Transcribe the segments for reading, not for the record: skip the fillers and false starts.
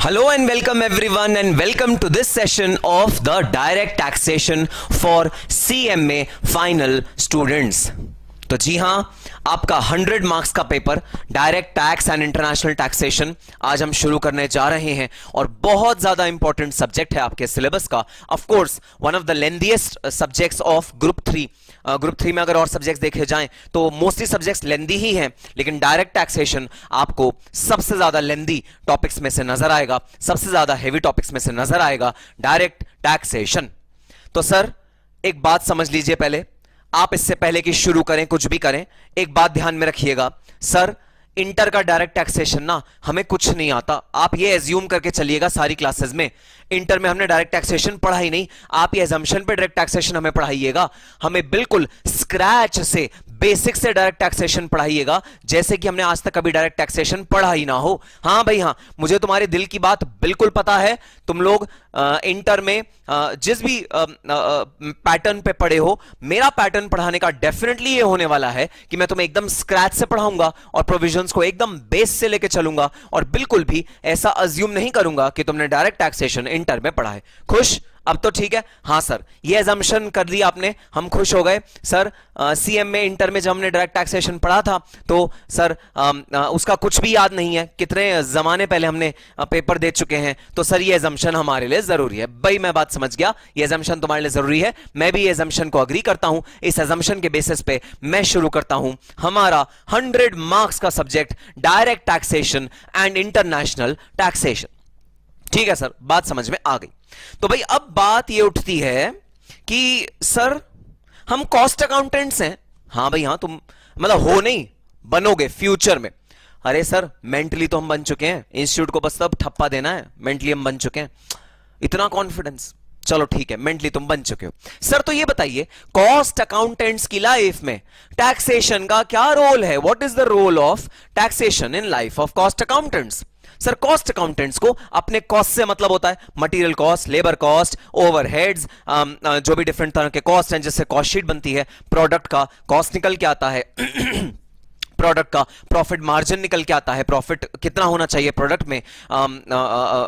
Hello and welcome everyone and welcome to this session of the direct taxation for CMA final students। तो जी हां, आपका 100 marks का paper direct tax and international taxation आज हम शुरू करने जा रहे हैं और बहुत ज्यादा इंपॉर्टेंट सब्जेक्ट है आपके सिलेबस का। Of course one of the lengthiest subjects of group 3। Group 3 में अगर और सब्जेक्ट्स देखे जाएं तो मोस्टली सब्जेक्ट्स लेंदी ही हैं, लेकिन डायरेक्ट टैक्सेशन आपको सबसे ज्यादा लेंदी टॉपिक्स में से नजर आएगा, सबसे ज्यादा हेवी टॉपिक्स में से नजर आएगा डायरेक्ट टैक्सेशन। तो सर एक बात समझ लीजिए, पहले आप इससे पहले कि शुरू करें कुछ भी करें, एक बात ध्यान में रखिएगा। सर इंटर का डायरेक्ट टैक्सेशन ना हमें कुछ नहीं आता, आप ये एज्यूम करके चलिएगा सारी क्लासेस में इंटर में हमने डायरेक्ट टैक्सेशन पढ़ा ही नहीं। आप ये एजम्पशन पे डायरेक्ट टैक्सेशन हमें पढ़ाइएगा, हमें बिल्कुल स्क्रैच से बेसिक से डायरेक्ट टैक्सेशन पढ़ाइएगा जैसे कि हमने आज तक कभी डायरेक्ट टैक्सेशन पढ़ा ही ना हो। हां भाई हां, मुझे तुम्हारे दिल की बात बिल्कुल पता है। तुम लोग इंटर में जिस भी पैटर्न पे पढ़े हो, मेरा पैटर्न पढ़ाने का डेफिनेटली ये होने वाला है कि मैं तुम्हें एकदम स्क्रैच से पढ़ाऊंगा और प्रोविजंस को एकदम बेस से लेके चलूंगा और बिल्कुल भी ऐसा अज्यूम नहीं करूंगा कि तुमने डायरेक्ट टैक्सेशन इंटर में पढ़ा है। खुश? अब तो ठीक है। हाँ सर, ये एजम्पशन कर दिया आपने, हम खुश हो गए। सर सीएम में इंटर में जब हमने डायरेक्ट टैक्सेशन पढ़ा था तो सर उसका कुछ भी याद नहीं है, कितने जमाने पहले हमने पेपर दे चुके हैं, तो सर ये एजम्पशन हमारे लिए जरूरी है। भाई मैं बात समझ गया, ये एजम्पशन तुम्हारे लिए जरूरी है, मैं भी ये एजम्पशन को अग्री करता हूं। इस एजम्पशन के बेसिस पे मैं शुरू करता हूं हमारा 100 मार्क्स का subject direct taxation and international taxation. ठीक है सर, बात समझ में आ गई। तो भाई अब बात ये उठती है कि सर हम कॉस्ट अकाउंटेंट्स हैं। हाँ भाई हाँ, तुम मतलब हो नहीं, बनोगे फ्यूचर में। अरे सर मेंटली तो हम बन चुके हैं, इंस्टीट्यूट को बस अब ठप्पा देना है, मेंटली हम बन चुके हैं। इतना कॉन्फिडेंस? चलो ठीक है, मेंटली तुम बन चुके हो। सर तो ये बताइए कॉस्ट अकाउंटेंट्स की लाइफ में टैक्सेशन का क्या रोल है? What is the role of taxation in life of cost accountants? Sir cost accountants को अपने कॉस्ट से मतलब होता है material cost, labour cost, overheads, जो भी डिफरेंट तरह के कॉस्ट हैं, जिससे कॉस्ट शीट बनती है, प्रोडक्ट का कॉस्ट निकल के आता है प्रोडक्ट का प्रॉफिट मार्जिन निकल के आता है, प्रॉफिट कितना होना चाहिए प्रोडक्ट में,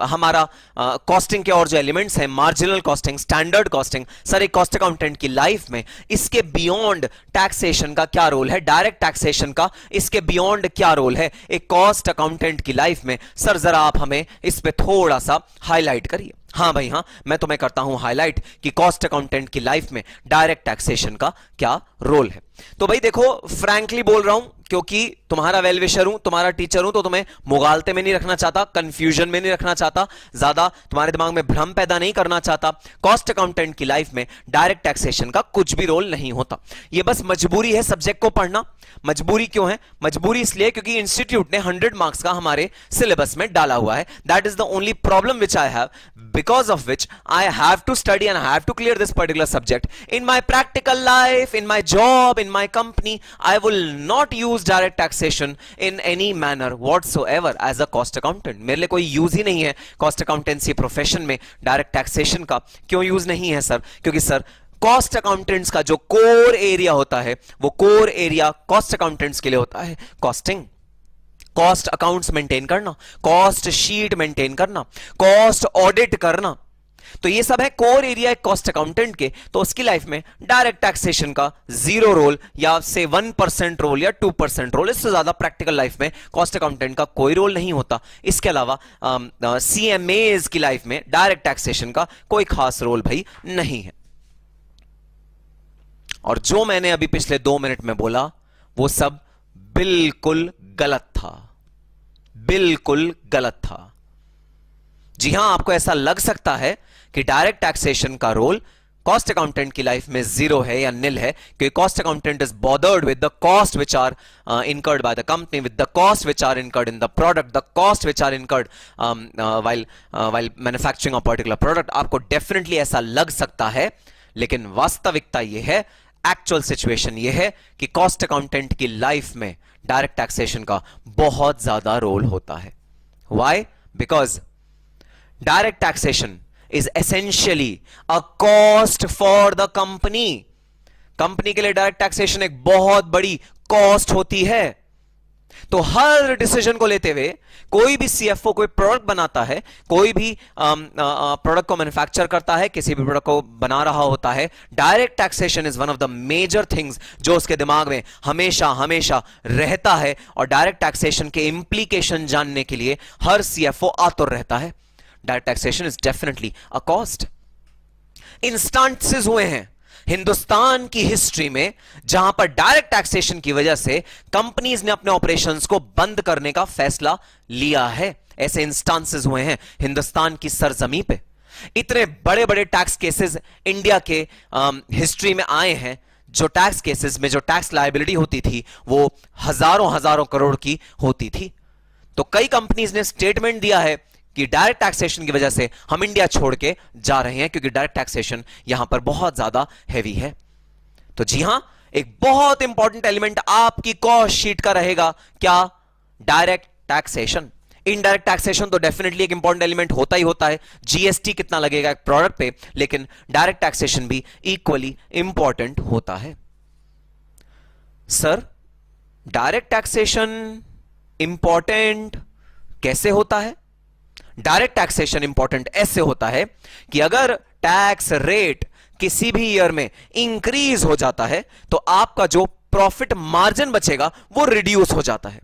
हमारा कॉस्टिंग के और जो एलिमेंट्स हैं, marginal costing, standard costing. Sir एक कॉस्ट अकाउंटेंट की लाइफ में इसके बियॉन्ड टैक्सेशन का क्या रोल है? डायरेक्ट टैक्सेशन का इसके बियॉन्ड क्या रोल है एक कॉस्ट अकाउंटेंट की लाइफ में? सर जरा आप हमें इस पे थोड़ा सा हाईलाइट करिए। हाँ भाई हाँ, मैं तुम्हें करता हूं हाईलाइट कि कॉस्ट अकाउंटेंट की लाइफ में डायरेक्ट टैक्सेशन का क्या रोल है। तो भाई देखो, फ्रैंकली बोल रहा हूं क्योंकि तुम्हारा वेल विशर हूं, तुम्हारा टीचर हूं, तो तुम्हें मुगालते में नहीं रखना चाहता, कंफ्यूजन में नहीं रखना चाहता, ज्यादा तुम्हारे दिमाग में भ्रम पैदा नहीं करना चाहता। कॉस्ट अकाउंटेंट की लाइफ में डायरेक्ट टैक्सेशन का कुछ भी रोल नहीं होता। ये बस मजबूरी है सब्जेक्ट को पढ़ना। मजबूरी क्यों है? मजबूरी इसलिए क्योंकि इंस्टीट्यूट ने 100 मार्क्स का हमारे सिलेबस में डाला हुआ है। That is the only problem which I have, because of which I have to study and I have to clear this particular subject. In my practical life, in my job, in my company, I will not use direct taxation in any manner whatsoever as a cost accountant. मेरे लिए कोई use ही नहीं है cost accountancy profession में direct taxation का। क्यों use नहीं है सर? क्योंकि सर कॉस्ट अकाउंटेंट्स का जो कोर एरिया होता है, वो कोर एरिया कॉस्ट अकाउंटेंट्स के लिए होता है कॉस्टिंग, कॉस्ट अकाउंट्स मेंटेन करना, कॉस्ट शीट मेंटेन करना, कॉस्ट ऑडिट करना। तो ये सब है कोर एरिया कॉस्ट अकाउंटेंट के। तो उसकी लाइफ में डायरेक्ट टैक्सेशन का 0 रोल या से 1% रोल या 2% रोल, इससे ज्यादा प्रैक्टिकल लाइफ में कॉस्ट अकाउंटेंट का कोई रोल नहीं होता। इसके अलावा सीएमएज की लाइफ में डायरेक्ट टैक्सेशन का कोई खास रोल भाई नहीं है। और जो मैंने अभी पिछले 2 मिनट में बोला वो सब बिल्कुल गलत था, बिल्कुल गलत था। जी हां, आपको ऐसा लग सकता है कि डायरेक्ट टैक्सेशन का रोल कॉस्ट अकाउंटेंट की लाइफ में 0 है या निल है, क्योंकि cost accountant is bothered with the cost which are incurred by the company, with the cost which are incurred in the product, the cost which are incurred while manufacturing a particular product। आपको definitely ऐसा लग सकता है, लेकिन वास्तविकता यह है, actual situation यह है कि कॉस्ट अकाउंटेंट की लाइफ में डायरेक्ट टैक्सेशन का बहुत ज्यादा रोल होता है। Why? Because direct taxation is essentially a cost for the company. Company के लिए डायरेक्ट टैक्सेशन एक बहुत बड़ी कॉस्ट होती है। तो हर डिसीजन को लेते हुए कोई भी सीएफओ कोई प्रोडक्ट बनाता है, कोई भी प्रोडक्ट को मैन्युफैक्चर करता है, किसी भी प्रोडक्ट को बना रहा होता है, direct taxation is one of the major things जो उसके दिमाग में हमेशा हमेशा रहता है। और डायरेक्ट टैक्सेशन के इंप्लीकेशन जानने के लिए हर सीएफओ आतुर रहता है। Direct taxation is definitely a cost. Instances हुए हैं हिंदुस्तान की हिस्ट्री में जहां पर डायरेक्ट टैक्सेशन की वजह से कंपनीज ने अपने ऑपरेशंस को बंद करने का फैसला लिया है। ऐसे इंस्टांसेस हुए हैं हिंदुस्तान की सरजमी पे। इतने बड़े बड़े टैक्स केसेस इंडिया के हिस्ट्री में आए हैं, जो टैक्स केसेस में जो टैक्स लायबिलिटी होती थी वो हजारों हजारों करोड़ की होती थी। तो कई कंपनीज ने स्टेटमेंट दिया है कि डायरेक्ट टैक्सेशन की वजह से हम इंडिया छोड़ के जा रहे हैं, क्योंकि डायरेक्ट टैक्सेशन यहां पर बहुत ज्यादा हैवी है। तो जी हां, एक बहुत इंपॉर्टेंट एलिमेंट आपकी कॉस्ट शीट का रहेगा क्या? Direct taxation. इनडायरेक्ट टैक्सेशन तो डेफिनेटली एक इंपॉर्टेंट एलिमेंट होता ही होता है, जीएसटी कितना लगेगा एक प्रोडक्ट पे, लेकिन डायरेक्ट टैक्सेशन भी इक्वली इंपॉर्टेंट होता है। सर, डायरेक्ट टैक्सेशन इंपॉर्टेंट कैसे होता है? डायरेक्ट टैक्सेशन इंपॉर्टेंट ऐसे होता है कि अगर टैक्स रेट किसी भी ईयर में इंक्रीज हो जाता है तो आपका जो प्रॉफिट मार्जिन बचेगा वो रिड्यूस हो जाता है।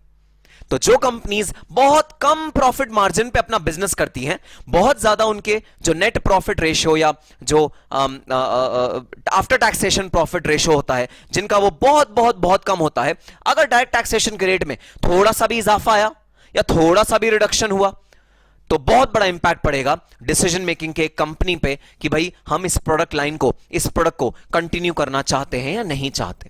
तो जो कंपनीज बहुत कम प्रॉफिट मार्जिन पे अपना बिजनेस करती हैं, बहुत ज्यादा उनके जो नेट प्रॉफिट रेशियो या जो आफ्टर टैक्सेशन प्रॉफिट रेशियो होता है, जिनका वो बहुत बहुत बहुत कम होता है, अगर डायरेक्ट टैक्सेशन के रेट में थोड़ा सा भी इजाफा आया या थोड़ा सा भी रिडक्शन हुआ तो बहुत बड़ा इंपैक्ट पड़ेगा डिसीजन मेकिंग के कंपनी पे कि भाई हम इस प्रोडक्ट लाइन को, इस प्रोडक्ट को कंटिन्यू करना चाहते हैं या नहीं चाहते।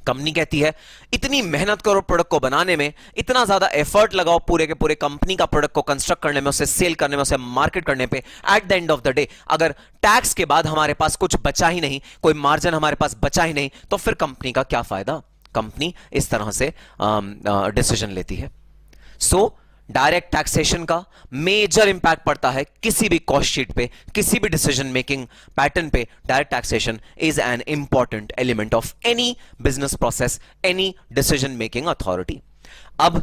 कंपनी कहती है इतनी मेहनत करो प्रोडक्ट को बनाने में, इतना ज्यादा एफर्ट लगाओ पूरे के पूरे कंपनी का प्रोडक्ट को कंस्ट्रक्ट करने में, उसे सेल करने में, उसे मार्केट करने पे, at the end of the day अगर टैक्स के बाद हमारे पास कुछ बचा ही नहीं, कोई मार्जिन हमारे पास बचा ही नहीं, तो फिर कंपनी का क्या फायदा? कंपनी इस तरह से डिसीजन लेती है। सो डायरेक्ट टैक्सेशन का मेजर इंपैक्ट पड़ता है किसी भी कॉस्ट शीट पे, किसी भी डिसीजन मेकिंग पैटर्न पे। Direct taxation is an important element of any business process, any decision making authority. अब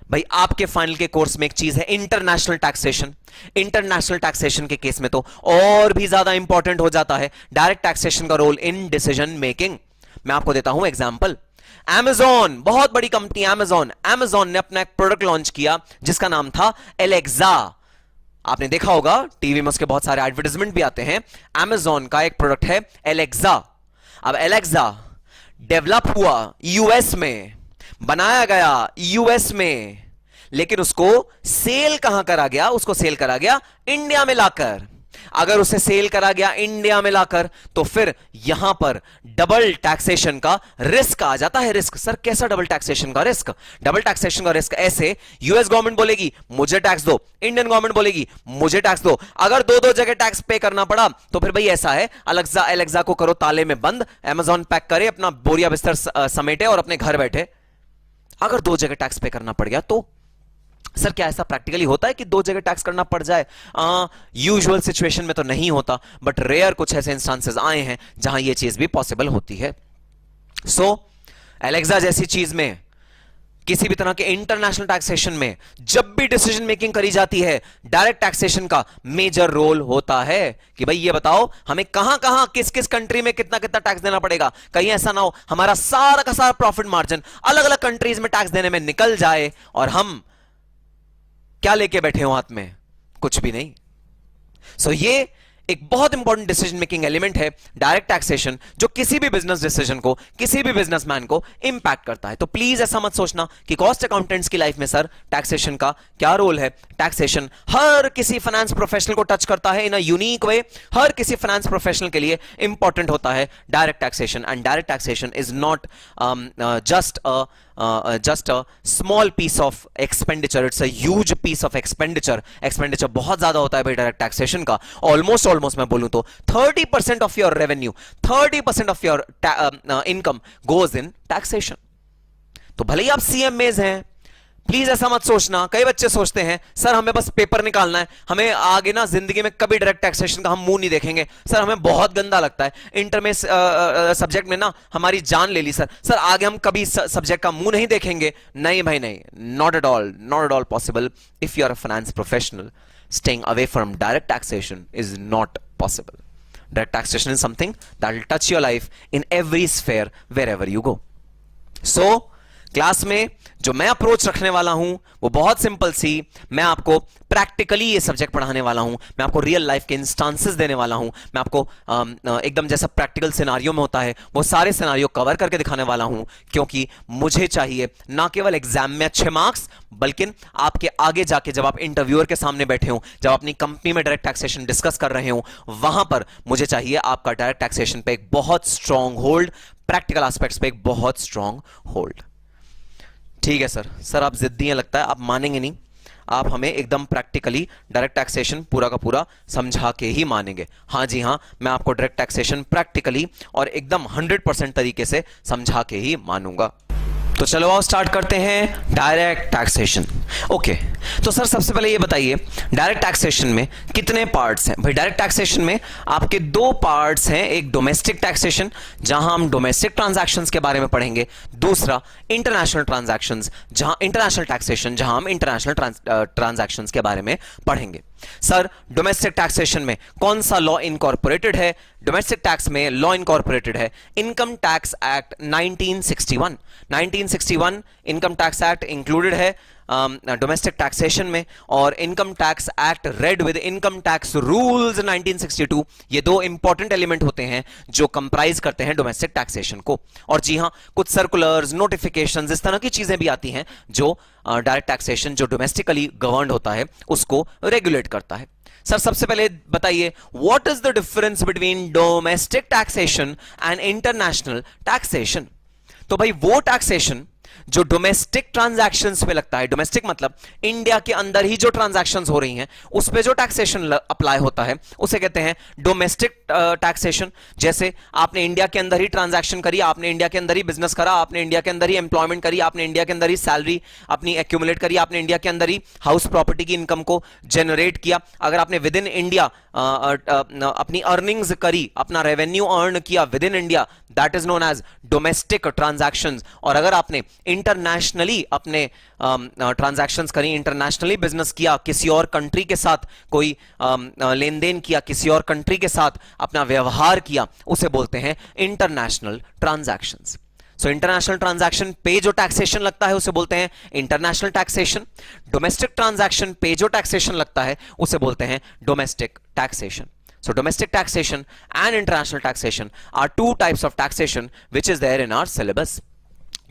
भाई आपके फाइनल के कोर्स में एक चीज है इंटरनेशनल टैक्सेशन। इंटरनेशनल टैक्सेशन के केस में तो और भी ज्यादा इंपॉर्टेंट हो जाता है डायरेक्ट टैक्सेशन का रोल इन डिसीजन मेकिंग। मैं आपको देता हूं एग्जांपल। Amazon, बहुत बड़ी कंपनी Amazon ने अपना एक प्रोडक्ट लॉन्च किया जिसका नाम था एलेक्सा। आपने देखा होगा टीवी में उसके बहुत सारे एडवर्टाइजमेंट भी आते हैं। Amazon का एक प्रोडक्ट है एलेक्सा। अब एलेक्सा डेवलप हुआ यूएस में, बनाया गया यूएस में, लेकिन उसको सेल कहां करा गया? उसको सेल करा गया इंडिया में लाकर। अगर उसे सेल करा गया इंडिया में लाकर तो फिर यहां पर डबल टैक्सेशन का रिस्क आ जाता है। रिस्क सर कैसा डबल टैक्सेशन का रिस्क? डबल टैक्सेशन का रिस्क ऐसे, यूएस गवर्नमेंट बोलेगी मुझे टैक्स दो, इंडियन गवर्नमेंट बोलेगी मुझे टैक्स दो। अगर दो दो जगह टैक्स पे करना पड़ा तो फिर भाई ऐसा है, एलेक्सा को करो ताले में बंद, अमेज़न पैक करे, अपना बोरिया बिस्तर समेटे और अपने घर बैठे। अगर दो जगह टैक्स पे करना पड़ गया तो सर क्या ऐसा प्रैक्टिकली होता है कि दो जगह टैक्स करना पड़ जाए? यूजुअल सिचुएशन में तो नहीं होता, बट रेयर कुछ ऐसे इंस्टांसेस आए हैं जहां यह चीज भी पॉसिबल होती है। सो एलेक्सा जैसी चीज में, किसी भी तरह के इंटरनेशनल टैक्सेशन में जब भी डिसीजन मेकिंग करी जाती है, डायरेक्ट टैक्सेशन का मेजर रोल होता है कि भाई ये बताओ हमें कहां कहां किस किस कंट्री में कितना कितना टैक्स देना पड़ेगा। कहीं ऐसा ना हो हमारा सारा का सारा प्रॉफिट मार्जिन अलग अलग कंट्रीज में टैक्स देने में निकल जाए और हम क्या लेके बैठे हो हाथ में? कुछ भी नहीं। सो ये एक बहुत इंपॉर्टेंट डिसीजन मेकिंग एलिमेंट है डायरेक्ट टैक्सेशन, जो किसी भी बिजनेस डिसीजन को, किसी भी बिजनेसमैन को इंपैक्ट करता है। तो प्लीज ऐसा मत सोचना कि कॉस्ट अकाउंटेंट्स की लाइफ में सर टैक्सेशन का क्या रोल है। टैक्सेशन हर किसी फाइनेंस प्रोफेशनल को टच करता है इन अ यूनिक वे। हर किसी फाइनेंस प्रोफेशनल के लिए इंपॉर्टेंट होता है direct taxation, and direct taxation is not just a small piece of expenditure, it's a huge piece of expenditure बहुत ज्यादा होता है भाई डायरेक्ट टैक्सेशन का। ऑलमोस्ट मैं बोलूं तो 30% of your revenue, 30% of your income goes in taxation. तो भले ही आप सीएमएज हैं, प्लीज ऐसा मत सोचना। कई बच्चे सोचते हैं सर हमें बस पेपर निकालना है, हमें आगे ना जिंदगी में कभी डायरेक्ट टैक्सेशन का हम मुंह नहीं देखेंगे, सर हमें बहुत गंदा लगता है, इंटर में सब्जेक्ट में ना हमारी जान ले ली सर आगे हम कभी सब्जेक्ट का मुंह नहीं देखेंगे। नहीं भाई नहीं, not at all, not at all possible. If you are a finance professional, staying away from direct taxation is not possible. Direct taxation is something that will touch your life in every sphere wherever you go. So class में जो मैं approach रखने वाला हूं वो बहुत simple सी, मैं आपको प्रैक्टिकली ये सब्जेक्ट पढ़ाने वाला हूं, मैं आपको रियल लाइफ के इंस्टांसेस देने वाला हूं, मैं आपको एकदम जैसा प्रैक्टिकल सिनारियो में होता है वो सारे सिनारियो कवर करके दिखाने वाला हूं, क्योंकि मुझे चाहिए ना केवल एग्जाम में अच्छे मार्क्स, बल्कि आपके आगे जाके जब आप इंटरव्यूअर के सामने बैठे हो, जब अपनी कंपनी में डायरेक्ट टैक्सेशन डिस्कस कर रहे हो, वहां पर मुझे चाहिए आपका डायरेक्ट टैक्सेशन पे एक बहुत स्ट्रांग होल्ड, प्रैक्टिकल एस्पेक्ट्स पे एक बहुत स्ट्रांग होल्ड। ठीक है सर आप जिद्दी हैं लगता है, आप मानेंगे नहीं, आप हमें एकदम प्रैक्टिकली डायरेक्ट टैक्सेशन पूरा का पूरा समझा के ही मानेंगे। हाँ जी हाँ, मैं आपको डायरेक्ट टैक्सेशन प्रैक्टिकली और एकदम 100% तरीके से समझा के ही मानूंगा। तो चलो आओ स्टार्ट करते हैं डायरेक्ट टैक्सेशन। ओके, तो सर सबसे पहले ये बताइए डायरेक्ट टैक्सेशन में कितने पार्ट्स हैं? भाई डायरेक्ट टैक्सेशन में आपके दो पार्ट्स हैं, एक डोमेस्टिक टैक्सेशन जहां हम डोमेस्टिक ट्रांजैक्शंस के बारे में पढ़ेंगे, दूसरा इंटरनेशनल ट्रांजैक्शंस जहां इंटरनेशनल टैक्सेशन जहां हम इंटरनेशनल ट्रांजैक्शंस के बारे में पढ़ेंगे। सर डोमेस्टिक टैक्सेशन में कौन सा लॉ इनकॉर्पोरेटेड है? डोमेस्टिक टैक्स में लॉ इनकॉर्पोरेटेड है income tax act 1961। 1961 income tax act included है डोमेस्टिक टैक्सेशन में, और income tax act read with income tax rules 1962, ये दो इंपॉर्टेंट एलिमेंट होते हैं जो कंप्राइज करते हैं डोमेस्टिक टैक्सेशन को। और जी हां, कुछ सर्कुलर्स, नोटिफिकेशंस, इस तरह की चीजें भी आती हैं जो डायरेक्ट टैक्सेशन जो डोमेस्टिकली गवर्नड होता है उसको रेगुलेट करता है। सर सबसे पहले बताइए what is the difference between domestic taxation and international taxation? तो भाई वो टैक्सेशन जो डोमेस्टिक ट्रांजैक्शंस पे लगता है, डोमेस्टिक मतलब इंडिया के अंदर ही जो ट्रांजैक्शंस हो रही हैं उस पे जो टैक्सेशन अप्लाई होता है उसे कहते हैं डोमेस्टिक टैक्सेशन। जैसे आपने इंडिया के अंदर ही ट्रांजैक्शन करी, आपने इंडिया के अंदर ही बिजनेस करा, आपने इंडिया के अंदर ही एम्प्लॉयमेंट करी, आपने इंडिया के अंदर ही सैलरी अपनी एक्यूमुलेट करी, आपने इंडिया के अंदर ही हाउस प्रॉपर्टी की इनकम को जनरेट किया। अगर आपने विद इन इंडिया अपनी अर्निंग्स करी, अपना रेवेन्यू अर्न किया within India, that is known as domestic transactions. और अगर आपने इंटरनेशनली अपने ट्रांजैक्शंस करी, इंटरनेशनली बिजनेस किया, किसी और कंट्री के साथ कोई लेन देन किया, किसी और कंट्री के साथ अपना व्यवहार किया, उसे बोलते हैं international transactions. So international transaction पे जो टैक्सेशन लगता है उसे बोलते हैं इंटरनेशनल टैक्सेशन। डोमेस्टिक ट्रांजैक्शन पे जो टैक्सेशन लगता है उसे बोलते हैं domestic taxation. So domestic taxation and international taxation are two types of taxation which is there in our syllabus.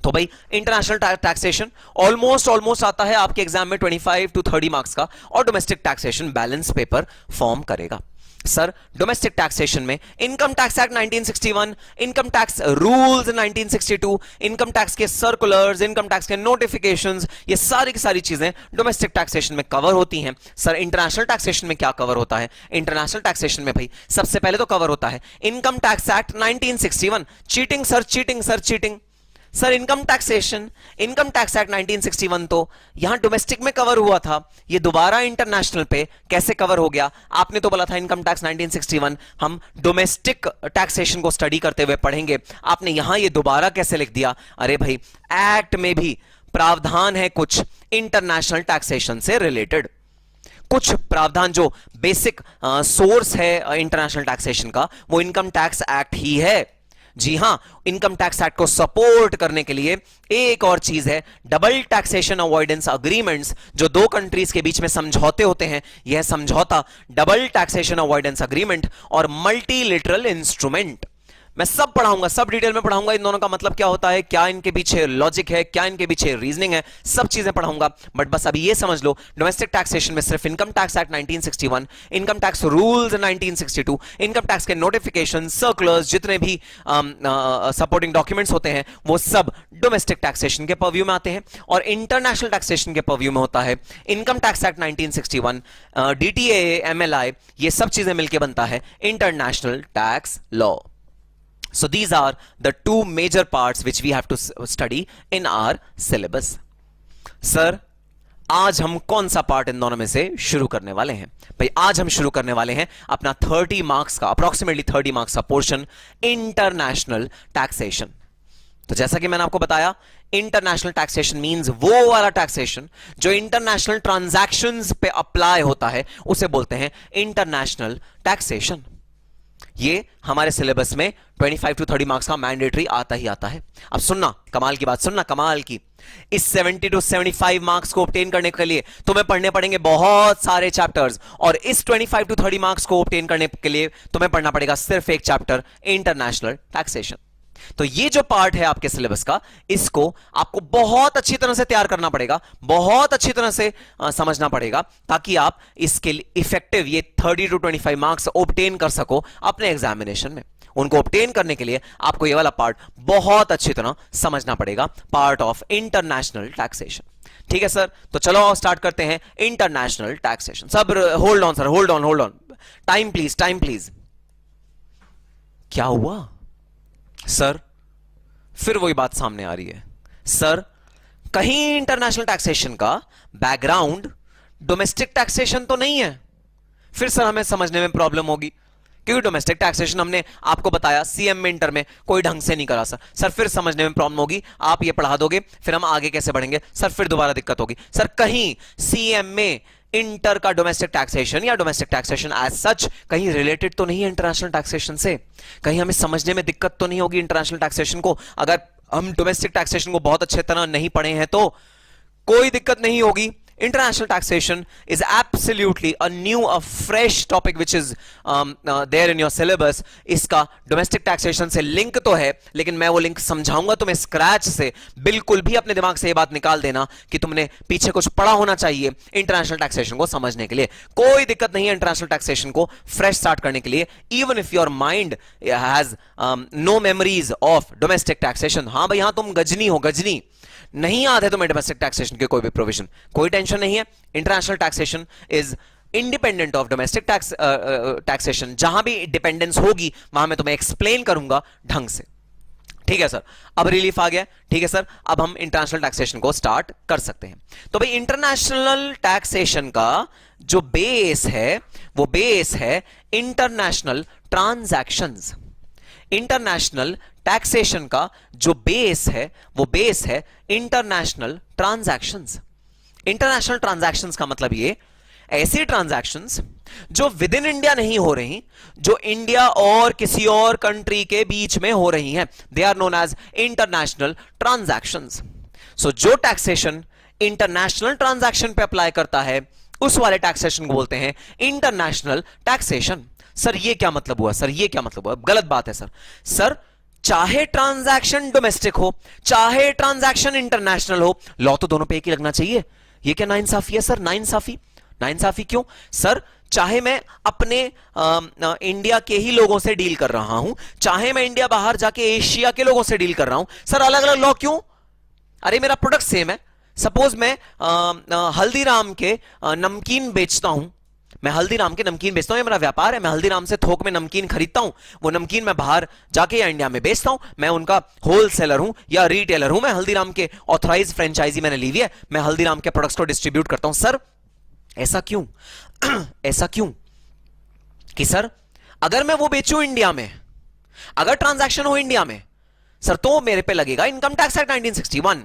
तो भाई इंटरनेशनल टैक्सेशन ऑलमोस्ट आता है आपके एग्जाम में 25 to 30 मार्क्स का, और domestic taxation balance paper form करेगा। सर डोमेस्टिक टैक्सेशन में income tax act 1961, income tax rules 1962, income tax के सर्कुलर्स, इनकम टैक्स के नोटिफिकेशंस, ये सारी की सारी चीजें डोमेस्टिक टैक्सेशन में कवर होती हैं। सर इंटरनेशनल टैक्सेशन में क्या कवर होता है? इंटरनेशनल टैक्सेशन में भाई सबसे पहले तो कवर होता है income tax act 1961। Cheating sir, cheating sir, cheating sir. Income taxation, income tax act 1961 तो यहां डोमेस्टिक में कवर हुआ था, ये दोबारा इंटरनेशनल पे कैसे कवर हो गया? आपने तो बोला था इनकम टैक्स 1961 हम डोमेस्टिक टैक्सेशन को स्टडी करते हुए पढ़ेंगे, आपने यहां ये दोबारा कैसे लिख दिया? अरे भाई एक्ट में भी प्रावधान है कुछ इंटरनेशनल टैक्सेशन से रिलेटेड, कुछ प्रावधान जो बेसिक सोर्स है इंटरनेशनल टैक्सेशन का वो इनकम टैक्स एक्ट ही है। जी हां, इनकम टैक्स एक्ट को सपोर्ट करने के लिए एक और चीज है डबल टैक्सेशन अवॉइडेंस अग्रीमेंट्स, जो दो कंट्रीज के बीच में समझौते होते हैं। यह समझौता डबल टैक्सेशन अवॉइडेंस अग्रीमेंट और मल्टीलेटरल इंस्ट्रूमेंट, मैं सब पढ़ाऊंगा, सब डिटेल में पढ़ाऊंगा इन दोनों का मतलब क्या होता है, क्या इनके पीछे लॉजिक है, क्या इनके पीछे रीजनिंग है, सब चीजें पढ़ाऊंगा। बट बस अभी ये समझ लो डोमेस्टिक टैक्सेशन में सिर्फ income tax act 1961, income tax rules 1962, income tax के नोटिफिकेशन, सर्कुलर्स, जितने भी सपोर्टिंग डॉक्यूमेंट्स होते हैं वो सब डोमेस्टिक टैक्सेशन के पर्व्यू में आते हैं। और इंटरनेशनल टैक्सेशन के पर्व्यू में होता है income tax act 1961, DTA, MLI, ये सब चीजें मिलकर बनता है international tax law. So these are the two major parts which we have to study in our syllabus. Sir आज हम कौन सा पार्ट इन दोनों में से शुरू करने वाले हैं? भाई आज हम शुरू करने वाले हैं अपना 30 मार्क्स का, अप्रोक्सीमेटली 30 मार्क्स का पोर्शन, इंटरनेशनल टैक्सेशन। तो जैसा कि मैंने आपको बताया, इंटरनेशनल टैक्सेशन मींस वो वाला टैक्सेशन जो इंटरनेशनल ट्रांजैक्शंस पे अप्लाई होता है, उसे बोलते हैं इंटरनेशनल टैक्सेशन। ये हमारे सिलेबस में 25 to 30 मार्क्स का मैंडेटरी आता ही आता है। अब सुनना कमाल की बात, सुनना कमाल की, इस 70 to 75 मार्क्स को ऑब्टेन करने के लिए तुम्हें पढ़ने पड़ेंगे बहुत सारे चैप्टर्स, और इस 25 to 30 मार्क्स को ऑब्टेन करने के लिए तुम्हें पढ़ना पड़ेगा सिर्फ एक चैप्टर, इंटरनेशनल टैक्सेशन। तो ये जो पार्ट है आपके सिलेबस का, इसको आपको बहुत अच्छी तरह से तैयार करना पड़ेगा, बहुत अच्छी तरह से समझना पड़ेगा, ताकि आप इसके इफेक्टिव ये 30 to 25 मार्क्स ऑब्टेन कर सको अपने एग्जामिनेशन में। उनको ऑब्टेन करने के लिए आपको ये वाला पार्ट बहुत अच्छी तरह समझना पड़ेगा, पार्ट ऑफ इंटरनेशनल टैक्सेशन। ठीक है सर, तो चलो स्टार्ट करते हैं इंटरनेशनल टैक्सेशन। सब hold on sir, hold on, time please. क्या हुआ सर? फिर वही बात सामने आ रही है सर, कहीं इंटरनेशनल टैक्सेशन का बैकग्राउंड डोमेस्टिक टैक्सेशन तो नहीं है? फिर सर हमें समझने में प्रॉब्लम होगी, क्योंकि डोमेस्टिक टैक्सेशन हमने आपको बताया सीएम में इंटर में कोई ढंग से नहीं करा सर फिर समझने में प्रॉब्लम होगी, आप ये पढ़ा दोगे फिर हम आगे कैसे बढ़ेंगे सर, फिर दोबारा दिक्कत होगी सर। कहीं सीएम में इंटर का डोमेस्टिक टैक्सेशन या डोमेस्टिक टैक्सेशन एज सच कहीं रिलेटेड तो नहीं है इंटरनेशनल टैक्सेशन से? कहीं हमें समझने में दिक्कत तो नहीं होगी इंटरनेशनल टैक्सेशन को? अगर हम डोमेस्टिक टैक्सेशन को बहुत अच्छे तरह नहीं पढ़े हैं तो कोई दिक्कत नहीं होगी। International taxation is absolutely a new, a fresh topic which is there in your syllabus. इसका domestic taxation से लिंक तो है, लेकिन मैं वो लिंक समझाऊंगा तुम्हें स्क्रैच से। बिल्कुल भी अपने दिमाग से ये बात निकाल देना कि तुमने पीछे कुछ पढ़ा होना चाहिए इंटरनेशनल टैक्सेशन को समझने के लिए। कोई दिक्कत नहीं है इंटरनेशनल टैक्सेशन को फ्रेश स्टार्ट करने के लिए, even if your mind has no memories of domestic taxation. हाँ भाई हाँ, तुम गजनी हो, गजनी नहीं याद है तुम्हें डोमेस्टिक टैक्सेशन के कोई भी प्रोविजन, कोई टेंशन नहीं है। International taxation is independent of domestic taxation. जहां भी डिपेंडेंस होगी वहां मैं तुम्हें एक्सप्लेन करूंगा ढंग से। ठीक है सर, अब रिलीफ आ गया। ठीक है सर, अब हम इंटरनेशनल टैक्सेशन को स्टार्ट कर सकते हैं। तो भाई इंटरनेशनल टैक्सेशन का जो बेस है वो बेस है इंटरनेशनल ट्रांजैक्शंस। इंटरनेशनल टैक्सेशन का जो बेस है वो बेस है इंटरनेशनल ट्रांजैक्शंस। इंटरनेशनल ट्रांजैक्शंस का मतलब ये ऐसी ट्रांजैक्शंस जो विद इन इंडिया नहीं हो रही, जो इंडिया और किसी और कंट्री के बीच में हो रही हैं, they are known as international transactions. So जो टैक्सेशन इंटरनेशनल ट्रांजैक्शन पे अप्लाई करता है उस वाले टैक्सेशन को बोलते हैं इंटरनेशनल टैक्सेशन। सर ये क्या मतलब हुआ? सर ये क्या मतलब हुआ? गलत बात है सर चाहे ट्रांजैक्शन डोमेस्टिक हो चाहे ट्रांजैक्शन इंटरनेशनल हो, लॉ तो दोनों पे एक ही लगना चाहिए। ये क्या नाइंसाफी है सर? नाइंसाफी क्यों सर? चाहे मैं अपने इंडिया के ही लोगों से डील कर रहा हूं, चाहे मैं इंडिया बाहर जाके एशिया के लोगों से डील कर रहा हूं, सर अलग अलग लॉ क्यों? अरे मेरा प्रोडक्ट सेम है। सपोज मैं हल्दीराम के नमकीन बेचता हूं, मैं हल्दीराम के नमकीन बेचता हूं, ये मेरा व्यापार है। मैं हल्दीराम से थोक में नमकीन खरीदता हूं, वो नमकीन मैं बाहर जाके या इंडिया में बेचता हूं। मैं उनका होलसेलर हूं या रिटेलर हूं। मैं हल्दीराम के ऑथराइज फ्रेंचाइजी मैंने ली हुई है, मैं हल्दीराम के प्रोडक्ट्स को डिस्ट्रीब्यूट करता हूं। सर ऐसा क्यों? ऐसा क्यों कि सर अगर मैं वो बेचूं इंडिया में, अगर ट्रांजैक्शन हो इंडिया में सर, तो मेरे पे लगेगा इनकम टैक्स एक्ट 1961।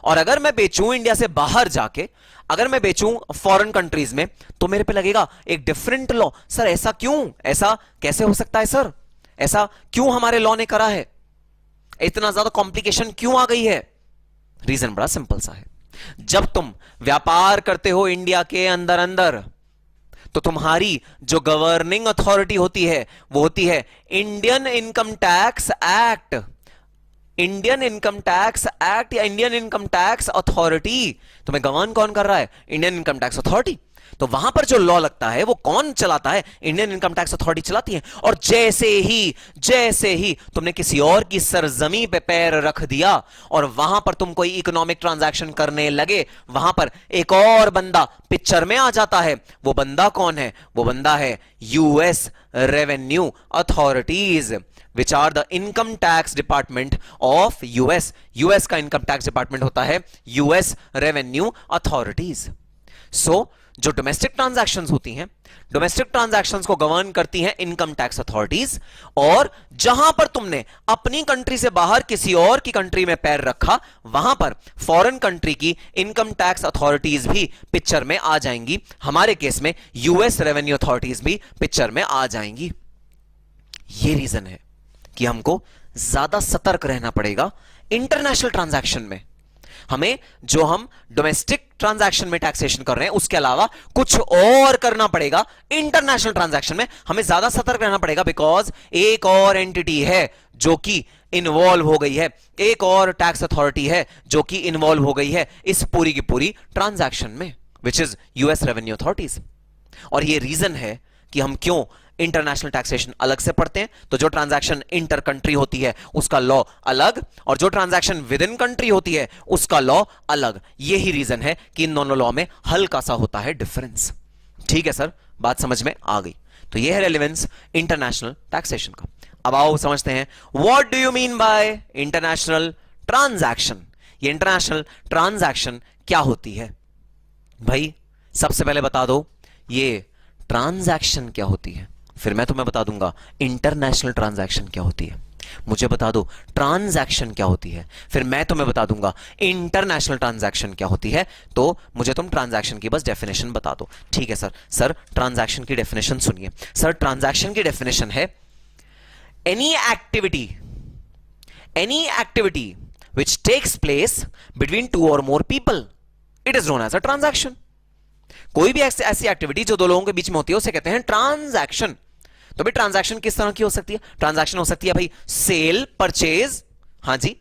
और अगर मैं बेचूं इंडिया से बाहर जाके, अगर मैं बेचूं फॉरेन कंट्रीज में, तो मेरे पे लगेगा एक डिफरेंट लॉ। सर ऐसा क्यों? ऐसा कैसे हो सकता है सर? ऐसा क्यों हमारे लॉ ने करा है? इतना ज्यादा कॉम्प्लिकेशन क्यों आ गई है? रीजन बड़ा सिंपल सा है। जब तुम व्यापार करते हो इंडिया के अंदर अंदर, तो तुम्हारी जो गवर्निंग अथॉरिटी होती है वो होती है Indian income tax act. Indian income tax act या इंडियन इनकम टैक्स अथॉरिटी। तुम्हें गवर्न कौन कर रहा है? Indian income tax authority. तो वहां पर जो लॉ लगता है वो कौन चलाता है? इंडियन इनकम टैक्स अथॉरिटी चलाती है। और जैसे ही तुमने किसी और की सरजमी पे पैर रख दिया और वहां पर तुम कोई इकोनॉमिक ट्रांजैक्शन करने लगे, वहां पर एक और बंदा पिक्चर में आ जाता है। वो बंदा कौन है? वो बंदा है US revenue authorities, which are the income tax department of US. US का इनकम टैक्स डिपार्टमेंट होता है यूएस रेवेन्यू अथॉरिटीज। सो जो डोमेस्टिक ट्रांजैक्शंस होती हैं, डोमेस्टिक ट्रांजैक्शंस को गवर्न करती हैं इनकम टैक्स अथॉरिटीज। और जहां पर तुमने अपनी कंट्री से बाहर किसी और की कंट्री में पैर रखा, वहां पर फॉरेन कंट्री की इनकम टैक्स अथॉरिटीज भी पिक्चर में आ जाएंगी। हमारे केस में यूएस रेवेन्यू अथॉरिटीज भी पिक्चर में आ जाएंगी। यह रीजन है कि हमको ज्यादा सतर्क रहना पड़ेगा इंटरनेशनल ट्रांजैक्शन में। हमें जो हम डोमेस्टिक ट्रांजैक्शन में टैक्सेशन कर रहे हैं उसके अलावा कुछ और करना पड़ेगा इंटरनेशनल ट्रांजैक्शन में। हमें ज्यादा सतर्क रहना पड़ेगा, बिकॉज एक और एंटिटी है जो कि इन्वॉल्व हो गई है, एक और टैक्स अथॉरिटी है जो कि इन्वॉल्व हो गई है इस पूरी की पूरी ट्रांजैक्शन में, which is US revenue authorities. और यह रीजन है कि हम क्यों इंटरनेशनल टैक्सेशन अलग से पढ़ते हैं। तो जो ट्रांजैक्शन इंटर कंट्री होती है उसका लॉ अलग, और जो ट्रांजैक्शन विद इन कंट्री होती है उसका लॉ अलग। यही रीजन है कि इन दोनों लॉ में हल्का सा होता है डिफरेंस। ठीक है सर, बात समझ में आ गई। तो यह है रेलेवेंस इंटरनेशनल टैक्सेशन का। अब आओ समझते हैं, what do you mean by international transaction. ये इंटरनेशनल ट्रांजैक्शन क्या होती है? भाई सबसे पहले बता दो ये ट्रांजैक्शन क्या होती है, फिर मैं तुम्हें बता दूंगा इंटरनेशनल ट्रांजैक्शन क्या होती है। मुझे बता दो ट्रांजैक्शन क्या होती है, फिर मैं तुम्हें बता दूंगा इंटरनेशनल ट्रांजैक्शन क्या होती है। तो मुझे तुम ट्रांजैक्शन की बस डेफिनेशन बता दो। ठीक है सर। सर ट्रांजैक्शन की डेफिनेशन सुनिए। सर ट्रांजैक्शन की डेफिनेशन है any activity which takes place between two और more people, it is known as a transaction. कोई भी ऐसी एक्टिविटी जो दो लोगों के बीच में होती है उसे कहते हैं ट्रांजैक्शन। तो भाई ट्रांजैक्शन किस तरह की हो सकती है? ट्रांजैक्शन हो सकती है भाई सेल परचेज, हां जी,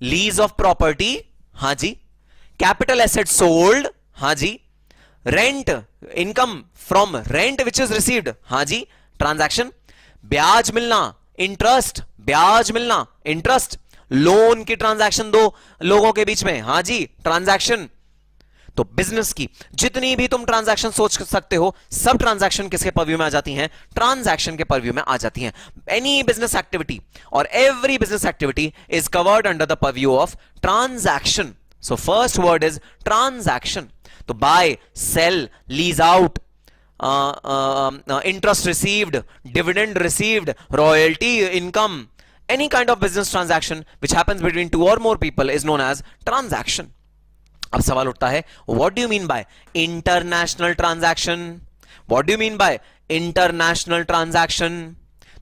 लीज ऑफ प्रॉपर्टी, हां जी, कैपिटल एसेट सोल्ड, हां जी, rent income from rent which is received, हां जी, ट्रांजैक्शन, ब्याज मिलना, इंटरेस्ट, ब्याज मिलना, इंटरेस्ट, लोन की ट्रांजैक्शन दो लोगों के बीच में, हां जी, ट्रांजैक्शन। तो बिजनेस की जितनी भी तुम ट्रांजैक्शन सोच सकते हो सब ट्रांजैक्शन किसके पर्व्यू में आ जाती हैं? ट्रांजैक्शन के पर्व्यू में आ जाती हैं। एनी बिजनेस एक्टिविटी और every business activity is covered under the purview of transaction. So first word is transaction. तो buy, sale, lease out, interest received, dividend received, royalty income, any kind of business transaction which happens between two or more people is known as transaction. अब सवाल उठता है, what do you mean by international transaction? What do you mean by international transaction?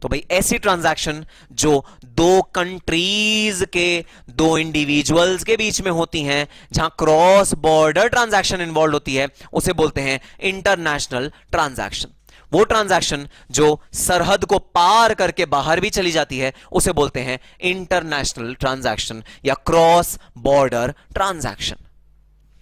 तो भाई ऐसी transaction जो दो countries के दो इंडिविजुअल्स के बीच में होती हैं, जहां क्रॉस बॉर्डर ट्रांजैक्शन इन्वॉल्व होती है, उसे बोलते हैं इंटरनेशनल ट्रांजैक्शन। वो ट्रांजैक्शन जो सरहद को पार करके बाहर भी चली जाती है उसे बोलते हैं इंटरनेशनल ट्रांजैक्शन या cross border transaction.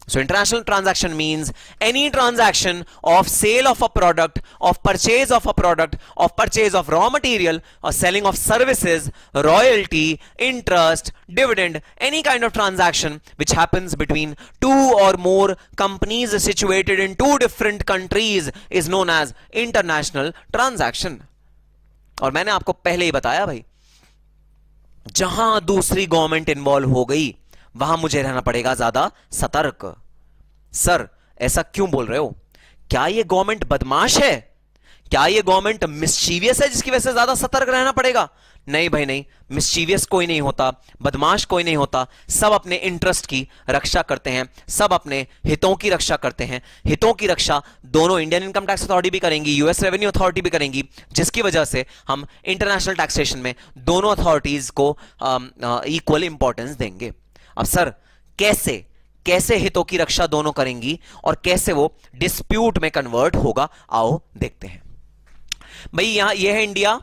So international transaction means any transaction of sale of a product, of purchase of a product, of purchase of raw material, or selling of services, royalty, interest, dividend, any kind of transaction which happens between two or more companies situated in two different countries is known as international transaction. और मैंने आपको पहले ही बताया भाई, जहां दूसरी government involve हो गई वहां मुझे रहना पड़ेगा ज्यादा सतर्क। सर ऐसा क्यों बोल रहे हो? क्या यह गवर्नमेंट बदमाश है? क्या यह गवर्नमेंट मिस्चीवियस है जिसकी वजह से ज्यादा सतर्क रहना पड़ेगा? नहीं भाई नहीं, मिस्चीवियस कोई नहीं होता, बदमाश कोई नहीं होता। सब अपने इंटरेस्ट की रक्षा करते हैं, सब अपने हितों की रक्षा करते हैं। हितों की रक्षा दोनों इंडियन इनकम टैक्स अथॉरिटी भी करेंगी, यूएस रेवेन्यू अथॉरिटी भी करेंगी, जिसकी वजह से हम इंटरनेशनल टैक्सेशन में दोनों अथॉरिटीज को इक्वल इंपॉर्टेंस देंगे। अब सर कैसे कैसे हितों की रक्षा दोनों करेंगी और कैसे वो डिस्प्यूट में कन्वर्ट होगा, आओ देखते हैं। भाई यहां यह है इंडिया,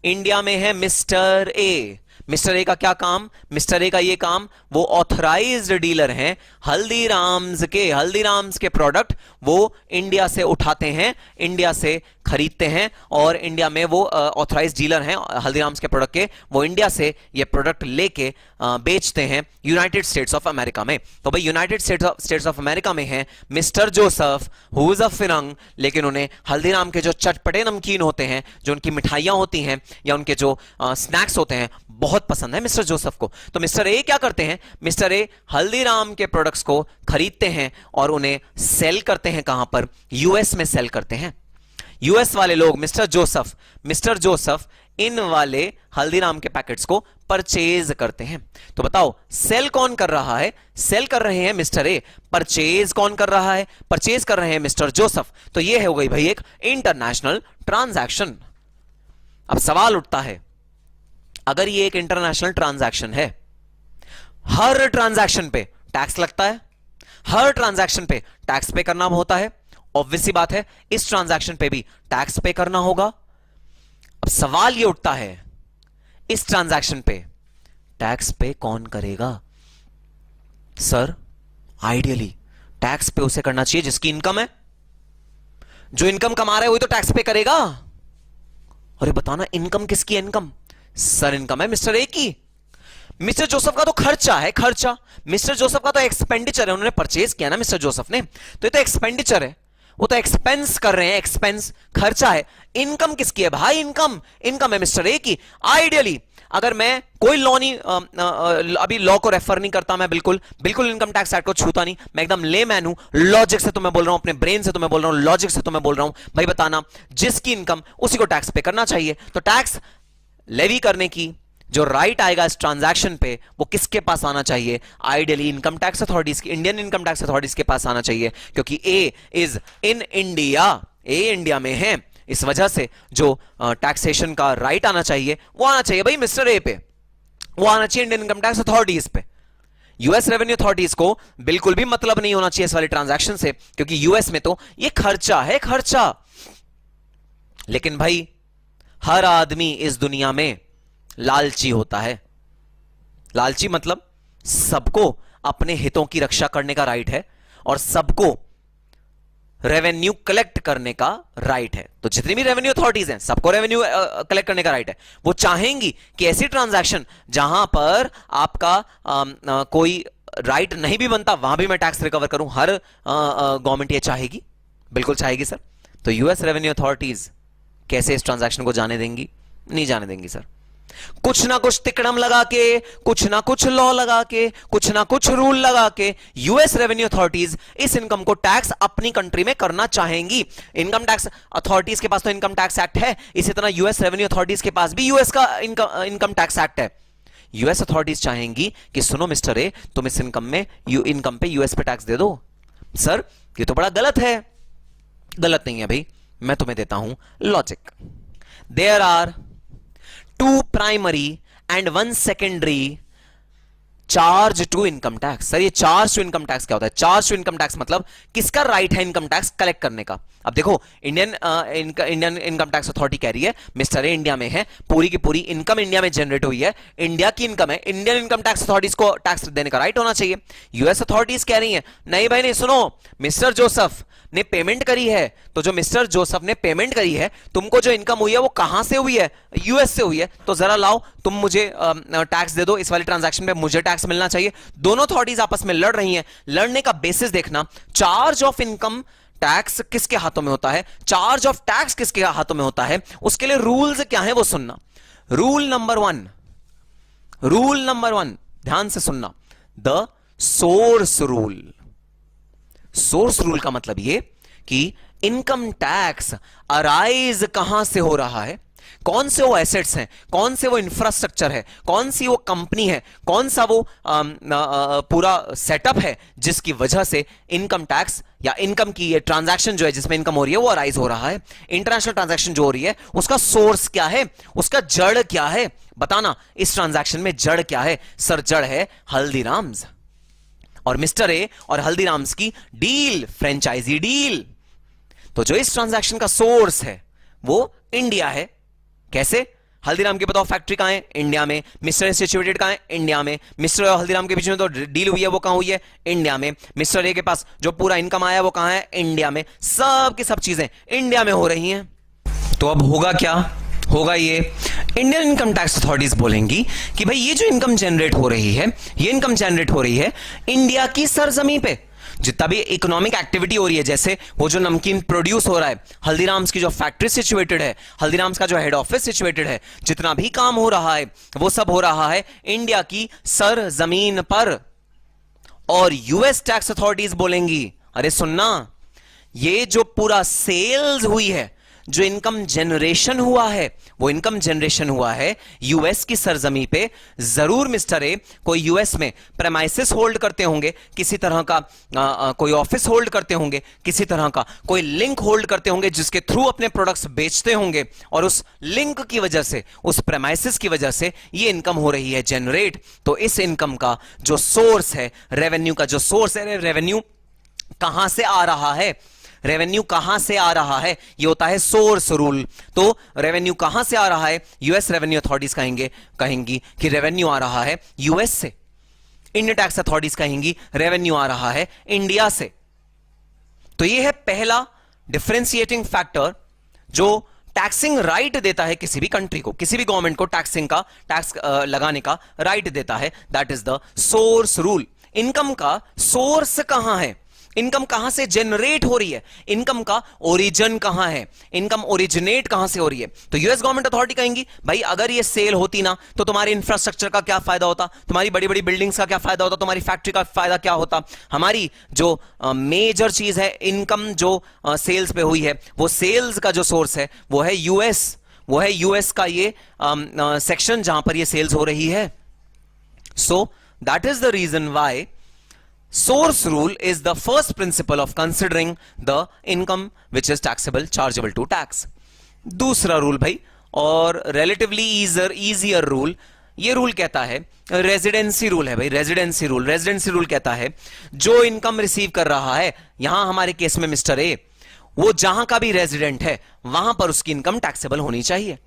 इंडिया में है मिस्टर ए, मिस्टर ए का क्या काम? मिस्टर ए का ये काम, वो ऑथराइज्ड डीलर हैं हल्दीराम्स के प्रोडक्ट वो इंडिया से उठाते हैं, इंडिया से खरीदते हैं और इंडिया में वो ऑथराइज्ड डीलर हैं हल्दीराम्स के प्रोडक्ट के, वो इंडिया से ये प्रोडक्ट लेके बेचते हैं यूनाइटेड स्टेट्स ऑफ अमेरिका में। तो भाई यूनाइटेड स्टेट्स ऑफ अमेरिका में है mister Joseph, who is a firang, लेकिन उन्हें हल्दीराम के जो चटपटे नमकीन होते हैं, जो उनकी मिठाइयां होती हैं या उनके जो स्नैक्स होते हैं, बहुत पसंद है मिस्टर जोसेफ को। तो मिस्टर ए क्या करते हैं? मिस्टर ए हल्दीराम के प्रोडक्ट्स को खरीदते हैं और उन्हें सेल करते हैं। कहां पर? यूएस में सेल करते हैं। यूएस वाले लोग मिस्टर जोसेफ इन वाले हल्दीराम के पैकेट्स को परचेज करते हैं। तो बताओ सेल कौन कर रहा है? सेल कर रहे हैं मिस्टर ए। परचेज कौन कर रहा है? परचेज कर रहे हैं मिस्टर जोसेफ। तो यह हो गई भाई एक इंटरनेशनल ट्रांजैक्शन। अब सवाल उठता है, अगर ये एक इंटरनेशनल ट्रांजैक्शन है, हर ट्रांजैक्शन पे टैक्स लगता है, हर ट्रांजैक्शन पे टैक्स पे करना होता है, ऑब्वियस सी बात है इस ट्रांजैक्शन पे भी टैक्स पे करना होगा। अब सवाल ये उठता है, इस ट्रांजैक्शन पे टैक्स पे कौन करेगा? सर आइडियली टैक्स पे उसे करना चाहिए जिसकी इनकम है। जो इनकम कमा रहा है वही तो टैक्स पे करेगा। अरे बताना इनकम किसकी है? इनकम सर इनकम है मिस्टर ए की। मिस्टर जोसेफ का तो खर्चा है, खर्चा मिस्टर जोसेफ का तो एक्सपेंडिचर है, उन्होंने परचेज किया ना मिस्टर जोसेफ ने, तो ये तो एक्सपेंडिचर है, वो तो एक्सपेंस कर रहे हैं, एक्सपेंस खर्चा है। इनकम किसकी है भाई? इनकम है मिस्टर ए की। आइडियली अगर मैं कोई लॉ नहीं, अभी लॉ को रेफर नहीं करता, मैं बिल्कुल इनकम टैक्स एक्ट को छूता नहीं, मैं एकदम लेमैन हूं, लॉजिक से तो मैं बोल रहा हूं, अपने ब्रेन से तो मैं बोल रहा हूं, लॉजिक से तो मैं बोल रहा हूं। भाई बताना जिसकी इनकम उसी को टैक्स पे करना चाहिए। तो टैक्स लेवी करने की जो राइट आएगा इस ट्रांजैक्शन पे वो किसके पास आना चाहिए? आइडियली इनकम टैक्स अथॉरिटीज की, इंडियन इनकम टैक्स अथॉरिटीज के पास आना चाहिए, क्योंकि A is in India, A India में है, इस वजह से जो टैक्सेशन का राइट आना चाहिए वो आना चाहिए भाई मिस्टर ए पे, वो आना चाहिए इंडियन इनकम टैक्स अथॉरिटीज पे। यूएस रेवेन्यू अथॉरिटीज को बिल्कुल भी मतलब नहीं होना चाहिए इस वाले ट्रांजैक्शन से, क्योंकि यूएस में तो ये खर्चा है, खर्चा। लेकिन भाई हर आदमी इस दुनिया में लालची होता है। लालची मतलब सबको अपने हितों की रक्षा करने का राइट है और सबको रेवेन्यू कलेक्ट करने का राइट है। तो जितनी भी रेवेन्यू अथॉरिटीज हैं सबको रेवेन्यू कलेक्ट करने का राइट है। वो चाहेंगी कि ऐसी ट्रांजैक्शन जहां पर आपका कोई राइट नहीं भी बनता वहां भी मैं टैक्स रिकवर करूं, हर गवर्नमेंट ये चाहेगी, बिल्कुल चाहेगी सर। तो यूएस रेवेन्यू अथॉरिटीज कैसे इस ट्रांजैक्शन को जाने देंगी? नहीं जाने देंगी सर। कुछ ना कुछ तिकड़म लगा के, कुछ ना कुछ लॉ लगा के, कुछ ना कुछ रूल लगा के यूएस रेवेन्यू अथॉरिटीज इस इनकम को टैक्स अपनी कंट्री में करना चाहेंगी। इनकम टैक्स अथॉरिटीज के पास तो इनकम टैक्स एक्ट है, इसी तरह यूएस रेवेन्यू अथॉरिटीज के पास भी यूएस का इनकम टैक्स एक्ट है। यूएस अथॉरिटीज चाहेंगी कि सुनो मिस्टर ए, तुम इस इनकम पे यूएस पे टैक्स दे दो। सर ये तो बड़ा गलत है। गलत नहीं है भाई, मैं तुम्हें देता हूं logic. There are 2 primary and 1 secondary charge to income tax. Sir ये चार्ज टू इनकम टैक्स क्या होता है? चार्ज टू इनकम टैक्स मतलब किसका राइट है इनकम टैक्स कलेक्ट करने का। अब देखो इंडियन इनकम टैक्स अथॉरिटी कह रही है मिस्टर ए इंडिया में है, पूरी की पूरी इनकम इंडिया में जनरेट हुई है, इंडिया की इनकम है, इंडियन इनकम टैक्स अथॉरिटीज को टैक्स देने का राइट होना चाहिए। यूएस अथॉरिटीज कह रही है नहीं भाई नहीं, सुनो मिस्टर जोसेफ ने पेमेंट करी है, तो जो मिस्टर जोसेफ ने पेमेंट करी है, तुमको जो इनकम हुई है वो कहां से हुई है? यूएस से हुई है, तो जरा लाओ तुम मुझे टैक्स दे दो, इस वाली ट्रांजैक्शन पे मुझे टैक्स मिलना चाहिए। दोनों अथॉरिटीज आपस में लड़ रही हैं। लड़ने का बेसिस देखना, चार्ज ऑफ इनकम टैक्स किसके हाथों में होता है, चार्ज ऑफ टैक्स किसके हाथों में होता है, उसके लिए रूल्स क्या है वो सुनना। रूल नंबर वन ध्यान से सुनना, the source rule. Source rule का मतलब यह कि इनकम टैक्स अराइज कहां से हो रहा है, कौन से वो एसेट्स हैं, कौन से वो इंफ्रास्ट्रक्चर है, कौन सी वो कंपनी है, कौन सा वो पूरा सेटअप है जिसकी वजह से इनकम टैक्स या इनकम की ये ट्रांजैक्शन जो है जिसमें इनकम हो रही है वो अराइज हो रहा है। इंटरनेशनल ट्रांजैक्शन जो हो रही है उसका सोर्स क्या है, उसका जड़ क्या है? बताना इस ट्रांजैक्शन में जड़ क्या है? सर जड़ है हल्दीराम्स और मिस्टर ए और हल्दीराम्स की डील, फ्रेंचाइजी डील। तो जो इस ट्रांजैक्शन का सोर्स है वो इंडिया है। कैसे? हल्दीराम की बताओ फैक्ट्री कहां है? इंडिया में। मिस्टर ए सिचुएटेड कहां है? इंडिया में। मिस्टर और हल्दीराम के बीच में तो डील हुई है वो कहां हुई है? इंडिया में। मिस्टर ए के पास जो पूरा इनकम आया वो कहां है? इंडिया में। सब की सब चीजें इंडिया में हो रही हैं। तो अब होगा क्या? होगा ये, इंडियन इनकम टैक्स अथॉरिटीज बोलेंगी कि भाई ये जो इनकम जनरेट हो रही है, ये इनकम जनरेट हो रही है इंडिया की सरजमी पे। जितना भी इकोनॉमिक एक्टिविटी हो रही है, जैसे वो जो नमकीन प्रोड्यूस हो रहा है, हल्दीराम्स की जो फैक्ट्री सिचुएटेड है, हल्दीराम्स का जो हेड ऑफिस सिचुएटेड है, जितना भी काम हो रहा है वो सब हो रहा है इंडिया की सरजमीन पर। और यूएस टैक्स अथॉरिटीज बोलेंगी, अरे सुनना, ये जो पूरा सेल्स हुई है, जो इनकम जनरेशन हुआ है, वो इनकम जनरेशन हुआ है यूएस की सरजमी पे। जरूर मिस्टर ए कोई यूएस में प्रेमाइसिस होल्ड करते होंगे, किसी तरह का कोई ऑफिस होल्ड करते होंगे, किसी तरह का कोई लिंक होल्ड करते होंगे जिसके थ्रू अपने प्रोडक्ट्स बेचते होंगे, और उस लिंक की वजह से, उस प्रेमाइसिस की वजह से ये इनकम हो रही है जनरेट। तो इस इनकम का जो सोर्स है, रेवेन्यू का जो सोर्स है, रेवेन्यू कहां से आ रहा है, रेवेन्यू कहां से आ रहा है, ये होता है सोर्स रूल। तो रेवेन्यू कहां से आ रहा है? यूएस रेवेन्यू अथॉरिटीज कहेंगी कि रेवेन्यू आ रहा है यूएस से। इंडियन टैक्स अथॉरिटीज कहेंगी रेवेन्यू आ रहा है इंडिया से। तो ये है पहला डिफरेंशिएटिंग फैक्टर जो टैक्सिंग राइट देता है किसी भी कंट्री को, किसी भी गवर्नमेंट को टैक्स लगाने का राइट देता है। That is the source rule. Income का सोर्स कहां है, इनकम कहां से जनरेट हो रही है, इनकम का ओरिजिन कहां है, इनकम ओरिजिनेट कहां से हो रही है। तो यूएस गवर्नमेंट अथॉरिटी कहेंगी भाई अगर ये सेल होती ना तो तुम्हारे इंफ्रास्ट्रक्चर का क्या फायदा होता, तुम्हारी बड़ी बड़ी बिल्डिंग्स का क्या फायदा होता, तुम्हारी फैक्ट्री का फायदा क्या होता। हमारी जो मेजर चीज है इनकम जो सेल्स पे हुई है, वो सेल्स का जो सोर्स है वो है यूएस, वो है यूएस का ये सेक्शन जहां पर ये सेल्स हो रही है। So that is the reason why source rule is the first principle of considering the income which is taxable, chargeable to tax. दूसरा रूल भाई, और relatively easier rule, ये रूल कहता है, रेजिडेंसी रूल है भाई, रेजिडेंसी रूल। रेजिडेंसी रूल कहता है जो इनकम रिसीव कर रहा है, यहां हमारे केस में मिस्टर ए, वो जहां का भी रेजिडेंट है वहां पर उसकी इनकम टैक्सेबल होनी चाहिए।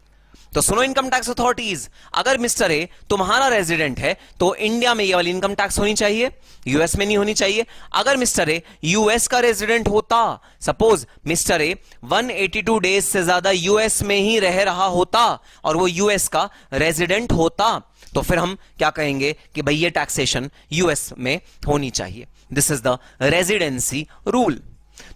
तो सुनो इनकम टैक्स अथॉरिटीज, अगर मिस्टर ए तुम्हारा रेजिडेंट है तो इंडिया में ये वाली इनकम टैक्स होनी चाहिए, यूएस में नहीं होनी चाहिए। अगर मिस्टर ए यूएस का रेजिडेंट होता, सपोज मिस्टर ए 182 डेज से ज्यादा यूएस में ही रह रहा होता और वो यूएस का रेजिडेंट होता, तो फिर हम क्या कहेंगे कि भाई ये टैक्सेशन यूएस में होनी चाहिए। This is the residency rule.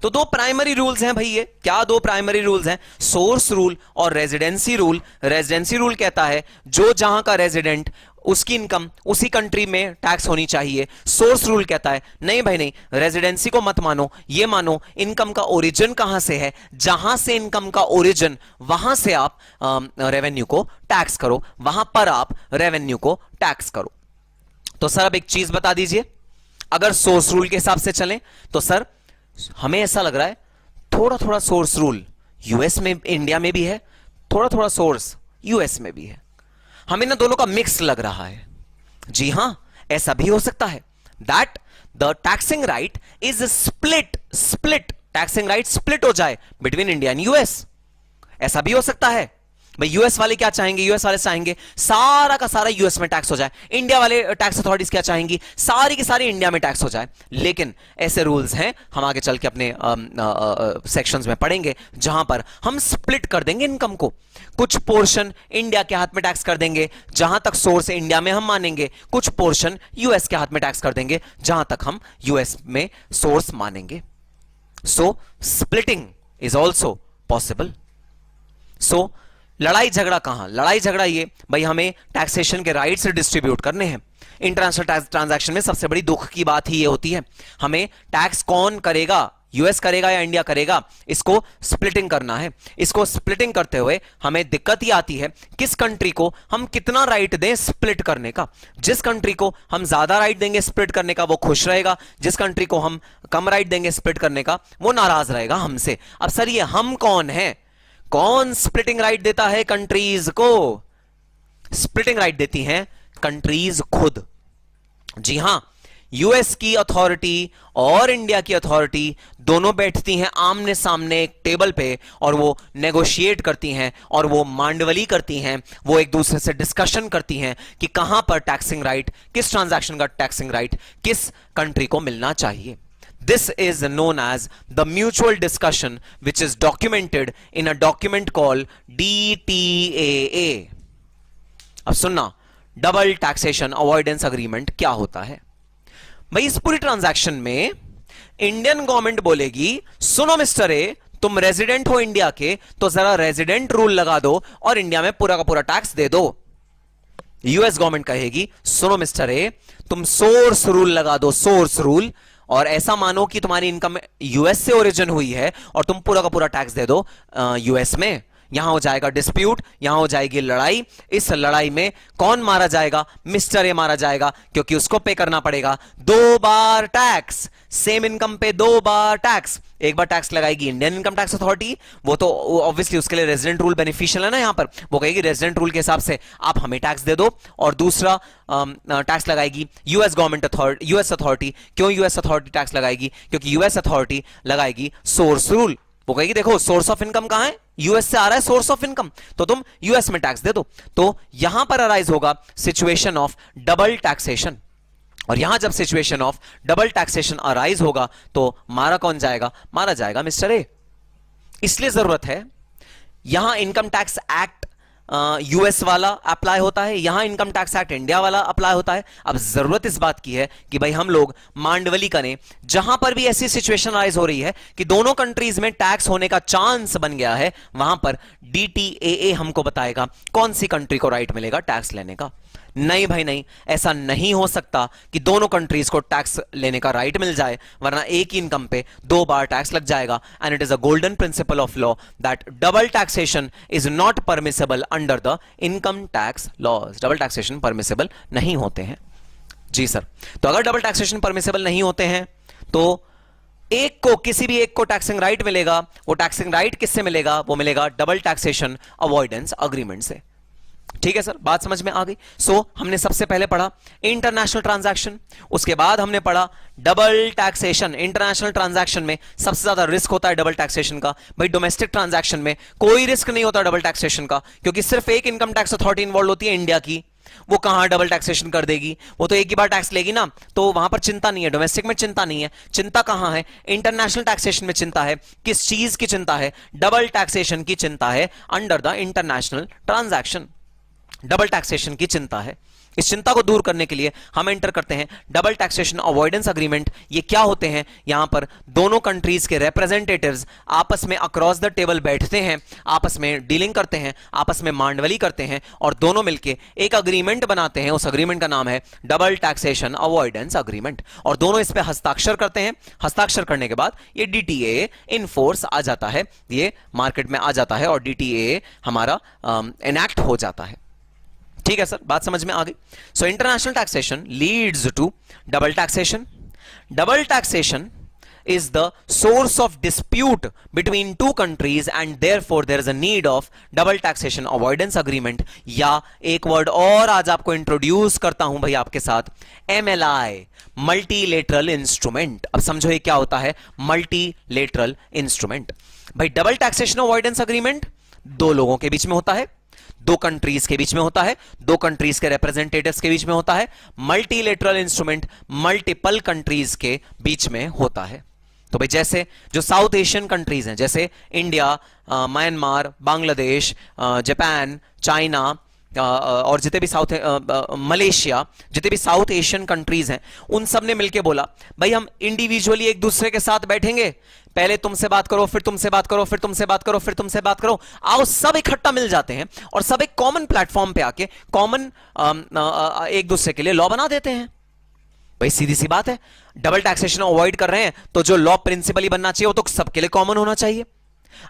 तो दो प्राइमरी रूल्स हैं भाई, ये क्या दो प्राइमरी रूल्स हैं? सोर्स रूल और रेजिडेंसी रूल। रेजिडेंसी रूल कहता है जो जहां का रेजिडेंट, उसकी इनकम उसी कंट्री में टैक्स होनी चाहिए। सोर्स रूल कहता है नहीं भाई नहीं, रेजिडेंसी को मत मानो, ये मानो इनकम का ओरिजिन कहां से है, जहां से इनकम का ओरिजिन वहां से आप रेवेन्यू को टैक्स करो, वहां पर आप रेवेन्यू को टैक्स करो। तो सर अब एक चीज बता दीजिए, अगर सोर्स रूल के हिसाब से चलें तो सर हमें ऐसा लग रहा है थोड़ा थोड़ा सोर्स रूल यूएस में, इंडिया में भी है, थोड़ा थोड़ा सोर्स यूएस में भी है। हमें ना दोनों का मिक्स लग रहा है। जी हां, ऐसा भी हो सकता है that the taxing right is split taxing right split हो जाए बिटवीन इंडिया एंड यूएस। ऐसा भी हो सकता है भाई, यूएस वाले क्या चाहेंगे, यूएस वाले चाहेंगे सारा का सारा यूएस में टैक्स हो जाए, इंडिया वाले टैक्स अथॉरिटीज क्या चाहेंगी, सारी की सारी इंडिया में टैक्स हो जाए। लेकिन ऐसे रूल्स हैं, हम आगे चल के अपने सेक्शंस में पढ़ेंगे, जहां पर हम स्प्लिट कर देंगे इनकम को। कुछ पोर्शन इंडिया के हाथ में टैक्स कर देंगे जहां तक सोर्स इंडिया में हम मानेंगे, कुछ पोर्शन यूएस के हाथ में टैक्स कर देंगे जहां तक हम यूएस में सोर्स मानेंगे। सो स्प्लिटिंग इज ऑल्सो पॉसिबल। सो लड़ाई झगड़ा कहां? लड़ाई झगड़ा ये भाई, हमें टैक्सेशन के राइट्स डिस्ट्रीब्यूट करने हैं। इंटरनेशनल ट्रांजैक्शन में सबसे बड़ी दुख की बात ही ये होती है, हमें टैक्स कौन करेगा, यूएस करेगा या इंडिया करेगा, इसको स्प्लिटिंग करना है। इसको स्प्लिटिंग करते हुए हमें दिक्कत ही आती है किस कंट्री को हम कितना राइट दें स्प्लिट करने का। जिस कंट्री को हम ज्यादा राइट देंगे स्प्लिट करने का वो खुश रहेगा, जिस कंट्री को हम कम राइट देंगे स्प्लिट करने का वो नाराज रहेगा हमसे। अब सर ये हम कौन है, कौन स्प्लिटिंग राइट देता है कंट्रीज को? स्प्लिटिंग राइट देती हैं कंट्रीज खुद। जी हां, यूएस की अथॉरिटी और इंडिया की अथॉरिटी दोनों बैठती हैं आमने सामने एक टेबल पे और वो नेगोशिएट करती हैं और वो मांडवली करती हैं, वो एक दूसरे से डिस्कशन करती हैं कि कहां पर टैक्सिंग राइट, किस ट्रांजैक्शन का टैक्सिंग राइट किस कंट्री को मिलना चाहिए. This is known as the mutual discussion, which is documented in a document called DTAA. अब सुनना, डबल टैक्सेशन अवॉइडेंस अग्रीमेंट क्या होता है भाई. इस पूरी ट्रांजैक्शन में इंडियन गवर्नमेंट बोलेगी, सुनो मिस्टर ए, तुम रेजिडेंट हो इंडिया के, तो जरा रेजिडेंट रूल लगा दो और इंडिया में पूरा का पूरा टैक्स दे दो. यूएस गवर्नमेंट कहेगी, सुनो मिस्टर ए, तुम सोर्स रूल लगा दो, सोर्स रूल, और ऐसा मानो कि तुम्हारी इनकम यूएस से ओरिजिन हुई है और तुम पूरा का पूरा टैक्स दे दो यूएस में. यहां हो जाएगा डिस्प्यूट, यहां हो जाएगी लड़ाई. इस लड़ाई में कौन मारा जाएगा? मिस्टर ए मारा जाएगा, क्योंकि उसको पे करना पड़ेगा 2 बार टैक्स. सेम इनकम पे 2 बार टैक्स. एक बार टैक्स लगाएगी इंडियन इनकम टैक्स अथॉरिटी, वो तो ऑब्वियसली उसके लिए रेजिडेंट रूल बेनिफिशियल है ना. यहां पर वो कहेगी रेजिडेंट रूल के हिसाब से आप हमें टैक्स दे दो. और दूसरा टैक्स लगाएगी US government authority, US authority. क्यों यूएस अथॉरिटी टैक्स लगाएगी? क्योंकि यूएस अथॉरिटी लगाएगी सोर्स रूल. वो कहेगी देखो सोर्स ऑफ इनकम कहां है, यूएस से आ रहा है सोर्स ऑफ इनकम, तो तुम यूएस में टैक्स दे दो. तो यहां पर अराइज होगा सिचुएशन ऑफ डबल टैक्सेशन. और यहां जब situation of double taxation arise होगा तो मारा कौन जाएगा? मारा जाएगा मिस्टर ए. इसलिए जरूरत है, यहां इनकम टैक्स एक्ट यूएस वाला अप्लाई होता है, यहां इनकम टैक्स एक्ट इंडिया वाला अप्लाई होता है. अब जरूरत इस बात की है कि भाई हम लोग मांडवली करें. जहां पर भी ऐसी सिचुएशन राइज हो रही है कि दोनों कंट्रीज में टैक्स होने का चांस बन गया है, वहां पर डीटीएए हमको बताएगा कौन सी कंट्री को राइट मिलेगा टैक्स लेने का. नहीं भाई नहीं, ऐसा नहीं हो सकता कि दोनों कंट्रीज को टैक्स लेने का राइट मिल जाए, वरना एक ही इनकम पे 2 बार टैक्स लग जाएगा. And it is a golden principle of law that double taxation is not permissible under the income tax laws. Double taxation permissible नहीं होते हैं. जी सर, तो अगर डबल टैक्सेशन परमिसेबल नहीं होते हैं तो एक को, किसी भी एक को टैक्सिंग राइट मिलेगा. वो टैक्सिंग राइट किससे मिलेगा? वो मिलेगा डबल टैक्सेशन अवॉइडेंस अग्रीमेंट से. ठीक है सर, बात समझ में आ गई. हमने सबसे पहले पढ़ा इंटरनेशनल ट्रांजैक्शन, उसके बाद हमने पढ़ा डबल टैक्सेशन. इंटरनेशनल ट्रांजैक्शन में सबसे ज्यादा रिस्क होता है डबल टैक्सेशन का. भाई डोमेस्टिक ट्रांजैक्शन में कोई रिस्क नहीं होता डबल टैक्सेशन का, क्योंकि सिर्फ एक इनकम टैक्स अथॉरिटी इन्वॉल्व होती है इंडिया की. वो कहां डबल टैक्सेशन कर देगी? वो तो एक ही बार टैक्स लेगी ना, तो वहां पर चिंता नहीं है. डोमेस्टिक में चिंता नहीं है. चिंता कहां है? इंटरनेशनल टैक्सेशन में चिंता है. किस चीज की चिंता है? डबल टैक्सेशन की चिंता है under the international transaction. Double taxation की चिंता है. इस चिंता को दूर करने के लिए हम एंटर करते हैं डबल टैक्सेशन अवॉइडेंस अग्रीमेंट. ये क्या होते हैं? यहां पर दोनों कंट्रीज के रिप्रेजेंटेटिव्स आपस में अक्रॉस द टेबल बैठते हैं, आपस में डीलिंग करते हैं, आपस में मांडवली करते हैं और दोनों मिलकर एक अग्रीमेंट बनाते हैं. उस अग्रीमेंट का नाम है डबल टैक्सेशन अवॉइडेंस अग्रीमेंट. और दोनों इस पर हस्ताक्षर करते हैं. हस्ताक्षर करने के बाद ये डीटीए इन फोर्स आ जाता है, ये मार्केट में आ जाता है और डीटीए हमारा एनैक्ट हो जाता है. ठीक है सर, बात समझ में आ गई. So international taxation leads to double taxation. Double taxation is the source of dispute between two countries and therefore there is a need of double taxation avoidance agreement. या एक वर्ड और आज आपको इंट्रोड्यूस करता हूं भाई आपके साथ, MLI, मल्टीलेटरल इंस्ट्रूमेंट. अब समझो ये क्या होता है मल्टीलेटरल इंस्ट्रूमेंट. भाई डबल टैक्सेशन अवॉइडेंस अग्रीमेंट दो लोगों के बीच में होता है, दो कंट्रीज के बीच में होता है, दो कंट्रीज के रिप्रेजेंटेटिव्स के बीच में होता है. मल्टीलेटरल इंस्ट्रूमेंट मल्टीपल कंट्रीज के बीच में होता है. तो भाई जैसे जो साउथ एशियन कंट्रीज हैं, जैसे India, Myanmar, Bangladesh, Japan, China और जितने भी मलेशिया, जितने भी साउथ एशियन कंट्रीज हैं, उन सब ने मिलकर बोला भाई हम इंडिविजुअली एक दूसरे के साथ बैठेंगे, पहले तुमसे बात करो, फिर तुमसे बात करो, फिर तुमसे बात करो, फिर तुमसे बात करो, आओ सब इकट्ठा मिल जाते हैं और सब एक कॉमन प्लेटफॉर्म पे आके कॉमन एक दूसरे के लिए लॉ बना देते हैं. भाई सीधी सी बात है, डबल टैक्सेशन अवॉइड कर रहे हैं तो जो लॉ प्रिंसिपली बनना चाहिए वो तो सबके लिए कॉमन होना चाहिए.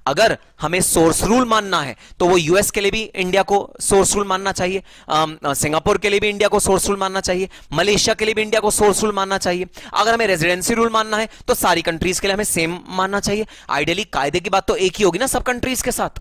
अगर हमें सोर्स रूल मानना है तो वो यूएस के लिए भी इंडिया को सोर्स रूल मानना चाहिए, सिंगापुर के लिए भी इंडिया को सोर्स रूल मानना चाहिए, मलेशिया के लिए भी इंडिया को सोर्स रूल मानना चाहिए. अगर हमें रेजिडेंसी रूल मानना है तो सारी कंट्रीज के लिए हमें सेम मानना चाहिए. आइडियली कायदे की बात तो एक ही होगी ना सब कंट्रीज के साथ.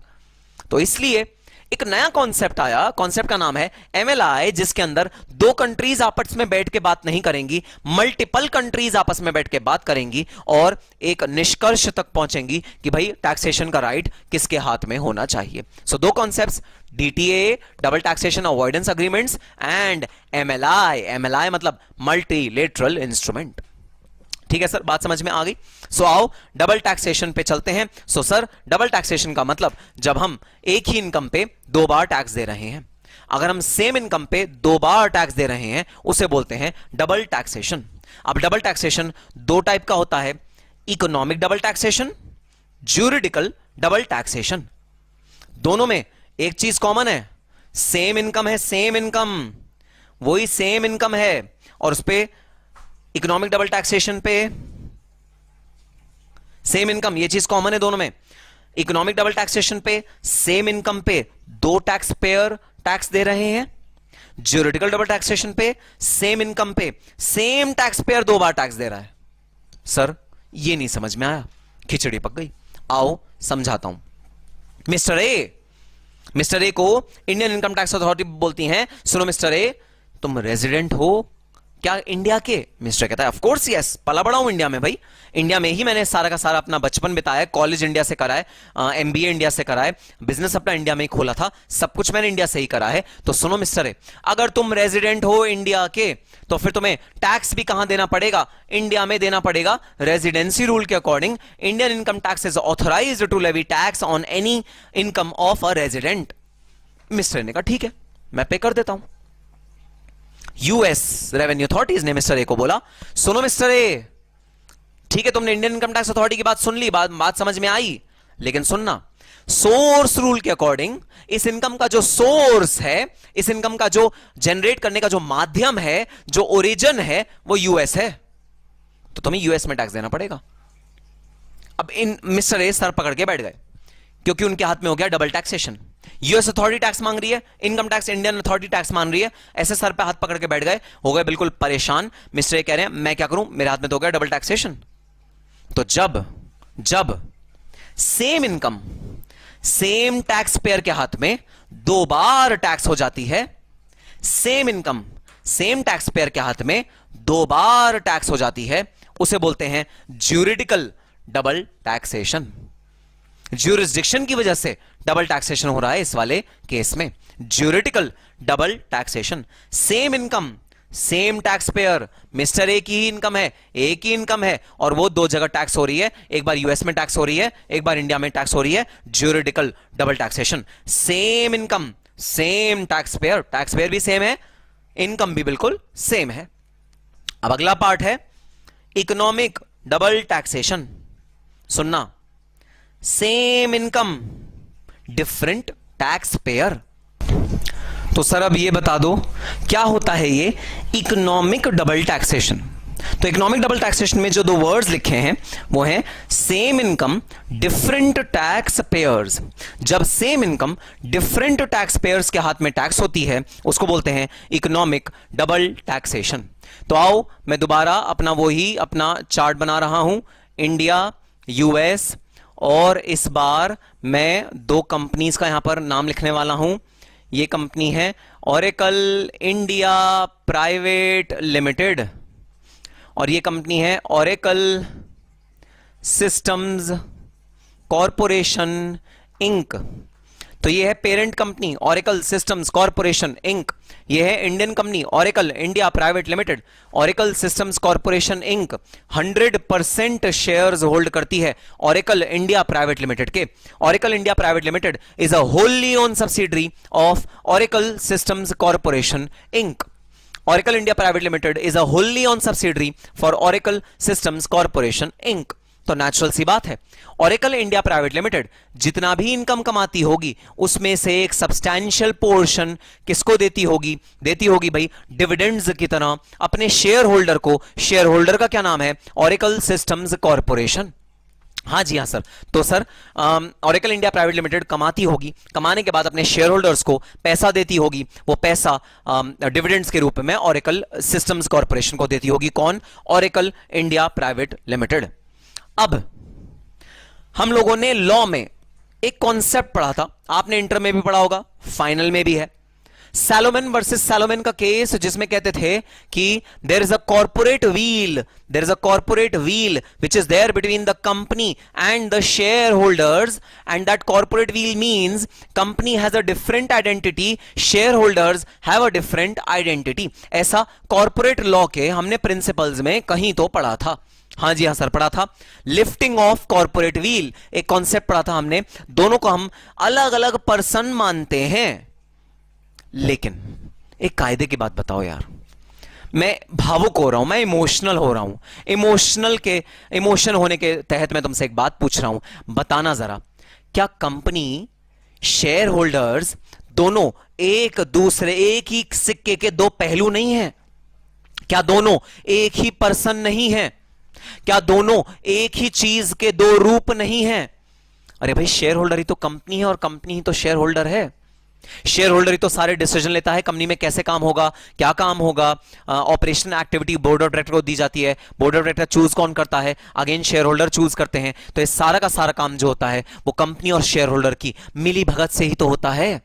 तो इसलिए एक नया कॉन्सेप्ट आया, कॉन्सेप्ट का नाम है एमएलआई, जिसके अंदर दो कंट्रीज आपस में बैठ के बात नहीं करेंगी, मल्टीपल कंट्रीज आपस में बैठ के बात करेंगी और एक निष्कर्ष तक पहुंचेंगी कि भाई टैक्सेशन का राइट किसके हाथ में होना चाहिए। सो दो concepts, DTA double taxation avoidance agreements and MLI, MLI मतलब मल्टीलेटरल इंस्ट्रूमेंट। ठीक है सर, बात समझ में आ गई। सो आओ डबल टैक्सेशन पे चलते हैं। सो सर, डबल टैक्सेशन का मतलब जब हम एक ही इनकम पे दो बार टैक्स दे रहे हैं, अगर हम सेम इनकम पे दो बार टैक्स दे रहे हैं उसे बोलते हैं डबल टैक्सेशन। अब डबल टैक्सेशन दो टाइप का होता है, economic double taxation, juridical double taxation. दोनों में एक चीज कॉमन है, सेम इनकम है, सेम इनकम, वही सेम इनकम है और उस पे इकोनॉमिक डबल टैक्सेशन पे सेम इनकम, ये चीज कॉमन है दोनों में। इकोनॉमिक डबल टैक्सेशन पे सेम इनकम पे दो टैक्स पेयर टैक्स दे रहे हैं, ज्यूरिडिकल डबल टैक्सेशन पे सेम इनकम पे सेम टैक्स पेयर दो बार टैक्स दे रहा है। सर ये नहीं समझ में आया, खिचड़ी पक गई। आओ समझाता हूं। मिस्टर ए को इंडियन इनकम टैक्स अथॉरिटी बोलती हैं, सुनो मिस्टर ए, तुम रेजिडेंट हो क्या इंडिया के? मिस्टर कहता है ऑफ कोर्स यस, पला बड़ा हूं इंडिया में भाई, इंडिया में ही मैंने सारा का सारा अपना बचपन बिताया, कॉलेज इंडिया से करा है, एमबीए इंडिया से करा है, बिजनेस अपना इंडिया में ही खोला था, सब कुछ मैंने इंडिया से ही करा है। तो सुनो मिस्टर ए, अगर तुम रेजिडेंट हो इंडिया के तो फिर तुम्हें टैक्स भी कहां देना पड़ेगा? इंडिया में देना पड़ेगा। रेजिडेंसी रूल के according Indian income tax is authorised to levy tax on any income of a resident. Mister ने कहा ठीक है, मैं पे कर देता हूं। यूएस रेवेन्यू अथॉरिटीज ने मिस्टर ए को बोला, सुनो मिस्टर ए, ठीक है तुमने इंडियन इनकम टैक्स अथॉरिटी की बात सुन ली, बात समझ में आई, लेकिन सुनना, सोर्स रूल के अकॉर्डिंग इस इनकम का जो सोर्स है, इस इनकम का जो जनरेट करने का जो माध्यम है, जो ओरिजिन है, वो यूएस है, तो तुम्हें यूएस में टैक्स देना पड़ेगा। अब इन मिस्टर ए सर पकड़ के बैठ गए, क्योंकि उनके हाथ में हो गया double taxation. US authority tax मांग रही है, income tax Indian authority tax मान रही है, ऐसे सर पे हाथ पकड़ के बैठ गए, हो गए बिल्कुल परेशान। मिस्टर ए कह रहे हैं मैं क्या करूं, मेरे हाथ में तो हो गया डबल टैक्सेशन। तो जब same income same tax payer के हाथ में दो बार टैक्स हो जाती है, same income same tax payer के हाथ में दो बार टैक्स हो जाती है, उसे बोलते हैं ज्यूरिडिकल डबल टैक्सेशन। ज्यूरिसडिक्शन की वजह से डबल टैक्सेशन हो रहा है इस वाले केस में, juridical double taxation. Same income same tax payer, mister A की ही इनकम है, एक ही इनकम है और वो दो जगह टैक्स हो रही है, एक बार यूएस में टैक्स हो रही है, एक बार इंडिया में टैक्स हो रही है, juridical double taxation. Same income same taxpayer भी सेम है, इनकम भी बिल्कुल सेम है। अब अगला पार्ट है इकोनॉमिक डबल टैक्सेशन। सुनना, same income different taxpayer. तो सर अब ये बता दो क्या होता है ये इकोनॉमिक डबल टैक्सेशन। तो इकोनॉमिक डबल टैक्सेशन में जो दो वर्ड्स लिखे हैं वो हैं same income different taxpayers. जब same income different taxpayers के हाथ में टैक्स होती है उसको बोलते हैं इकोनॉमिक डबल टैक्सेशन। तो आओ मैं दोबारा अपना चार्ट बना रहा हूं, इंडिया, यूएस, और इस बार मैं दो कंपनीज का यहां पर नाम लिखने वाला हूं। ये कंपनी है ओरेकल इंडिया प्राइवेट लिमिटेड और ये कंपनी है ओरेकल सिस्टम्स कॉरपोरेशन इंक। तो ये है parent company Oracle Systems Corporation Inc, ये है Indian company Oracle India Private Limited. Oracle Systems Corporation Inc 100% shares hold करती है ओरेकल इंडिया प्राइवेट लिमिटेड के। Oracle India Private Limited is a wholly owned subsidiary of Oracle Systems Corporation Inc. Oracle India Private Limited is a wholly owned subsidiary for Oracle Systems Corporation Inc. तो natural सी बात है, Oracle India Private Limited जितना भी income कमाती होगी उसमें से एक सब्सटैंशियल पोर्शन किसको देती होगी भाई डिविडेंड्स की तरह अपने शेयर होल्डर को। शेयर होल्डर का क्या नाम है? Oracle Systems Corporation। हाँ जी हाँ सर। तो sir Oracle India Private limited कमाती होगी, कमाने के बाद अपने शेयर होल्डर्स को पैसा देती होगी, वो पैसा डिविडेंड्स के रूप में ओरेकल सिस्टम्स कॉर्पोरेशन को देती होगी। कौन? Oracle India Private limited. अब हम लोगों ने लॉ में एक कॉन्सेप्ट पढ़ा था, आपने इंटर में भी पढ़ा होगा, फाइनल में भी है, सैलोमन वर्सेस सैलोमन का केस, जिसमें कहते थे कि there is a corporate veil, there is a corporate veil which is there between the company and the shareholders, and that corporate veil means company has a different identity, shareholders have a different identity. ऐसा corporate law के हमने principles में कहीं तो पढ़ा था। हाँ जी हाँ सर, पढ़ा था। लिफ्टिंग ऑफ कॉर्पोरेट व्हील एक कॉन्सेप्ट पढ़ा था हमने। दोनों को हम अलग अलग पर्सन मानते हैं, लेकिन एक कायदे की बात बताओ यार, मैं भावुक हो रहा हूं, मैं इमोशनल हो रहा हूं, इमोशन होने के तहत मैं तुमसे एक बात पूछ रहा हूं, बताना जरा, क्या कंपनी, शेयर होल्डर्स दोनों एक दूसरे, एक ही सिक्के के दो पहलू नहीं हैं? क्या दोनों एक ही पर्सन नहीं है? क्या दोनों एक ही चीज के दो रूप नहीं हैं? अरे भाई, शेयर होल्डर ही तो कंपनी है और कंपनी ही तो शेयर होल्डर है। शेयर होल्डर ही तो सारे डिसीजन लेता है, कंपनी में कैसे काम होगा, क्या काम होगा, operation activity board of director को दी जाती है, बोर्ड ऑफ डायरेक्टर चूज कौन करता है, अगेन शेयर होल्डर चूज करते हैं। तो ये सारा का सारा काम जो होता है वो कंपनी और शेयर होल्डर की मिली भगत से ही तो होता है।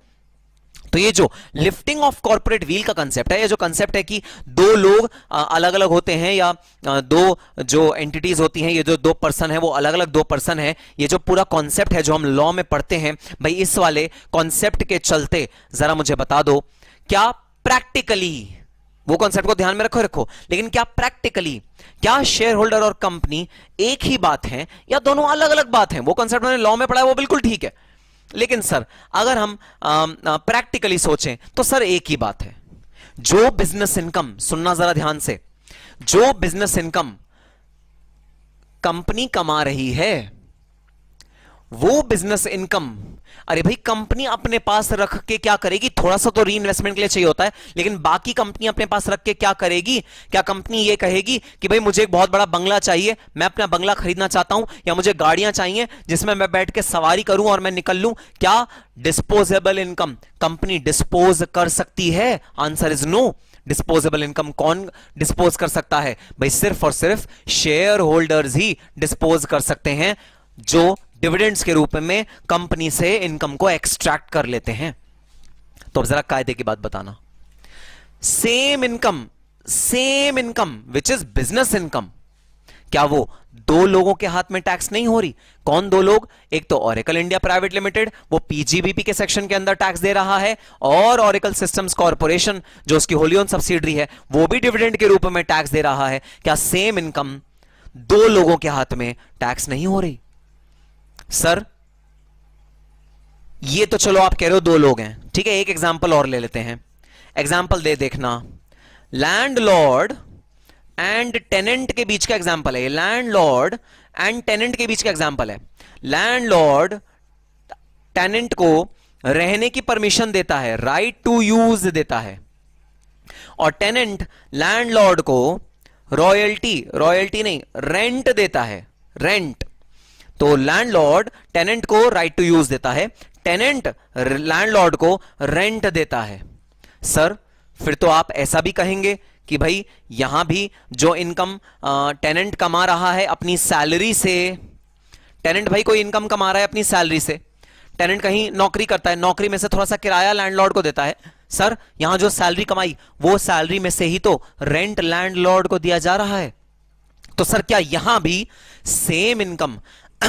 तो ये जो लिफ्टिंग ऑफ कॉर्पोरेट व्हील का कंसेप्ट है, ये जो कंसेप्ट है कि दो लोग अलग अलग होते हैं, या दो जो एंटिटीज होती हैं, ये जो दो पर्सन है वो अलग अलग दो पर्सन है, ये जो पूरा कॉन्सेप्ट है जो हम लॉ में पढ़ते हैं, भाई इस वाले कॉन्सेप्ट के चलते जरा मुझे बता दो, क्या प्रैक्टिकली, वो कॉन्सेप्ट को ध्यान में रखो, लेकिन क्या प्रैक्टिकली, क्या शेयर होल्डर और कंपनी एक ही बात है या दोनों अलग अलग बात है? वो कॉन्सेप्ट मैंने लॉ में पढ़ा है, वो बिल्कुल ठीक है, लेकिन सर अगर हम प्रैक्टिकली सोचें तो सर एक ही बात है। जो बिजनेस इनकम, सुनना जरा ध्यान से, जो बिजनेस इनकम कंपनी कमा रही है, वो बिजनेस इनकम, अरे भाई कंपनी अपने पास रख के क्या करेगी? थोड़ा सा तो री इन्वेस्टमेंट के लिए चाहिए होता है, लेकिन बाकी कंपनी अपने पास रख के क्या करेगी? क्या कंपनी ये कहेगी कि भाई मुझे एक बहुत बड़ा बंगला चाहिए, मैं अपना बंगला खरीदना चाहता हूं, या मुझे गाड़ियां चाहिए जिसमें मैं बैठ के सवारी करूं और मैं निकल लूं? क्या डिस्पोजेबल इनकम कंपनी डिस्पोज कर सकती है? Answer is no. Disposable income कौन डिस्पोज कर सकता है? भाई सिर्फ और सिर्फ शेयर होल्डर्स ही डिस्पोज कर सकते हैं, जो डिविडेंड्स के रूप में कंपनी से इनकम को एक्सट्रैक्ट कर लेते हैं। तो अब जरा कायदे की बात बताना, same income which is business income, क्या वो दो लोगों के हाथ में टैक्स नहीं हो रही? कौन दो लोग? एक तो ओरेकल इंडिया प्राइवेट लिमिटेड, वो पीजीबीपी के सेक्शन के अंदर टैक्स दे रहा है, और ओरेकल सिस्टम्स कॉर्पोरेशन जो उसकी होली ओन सब्सिडरी है, वो भी डिविडेंड के रूप में टैक्स दे रहा है। क्या सेम इनकम दो लोगों के हाथ में टैक्स नहीं हो रही? सर ये तो चलो आप कह रहे हो दो लोग हैं, ठीक है, एक एग्जांपल और ले लेते हैं, एग्जांपल दे देखना, लैंडलॉर्ड एंड टेनेंट के बीच का एग्जांपल है, लैंडलॉर्ड एंड टेनेंट के बीच का एग्जांपल है। लैंडलॉर्ड टेनेंट को रहने की परमिशन देता है, राइट टू यूज देता है, और टेनेंट लैंडलॉर्ड को रॉयल्टी नहीं, रेंट देता है, रेंट। तो लैंडलॉर्ड टेनेंट को राइट टू यूज देता है, टेनेंट लैंडलॉर्ड को रेंट देता है। सर फिर तो आप ऐसा भी कहेंगे कि भाई यहां भी जो इनकम टेनेंट कमा रहा है अपनी सैलरी से, टेनेंट भाई कोई इनकम कमा रहा है अपनी सैलरी से, टेनेंट कहीं नौकरी करता है, नौकरी में से थोड़ा सा किराया लैंडलॉर्ड को देता है, सर यहां जो सैलरी कमाई वो सैलरी में से ही तो रेंट लैंडलॉर्ड को दिया जा रहा है। तो सर क्या यहां भी सेम इनकम,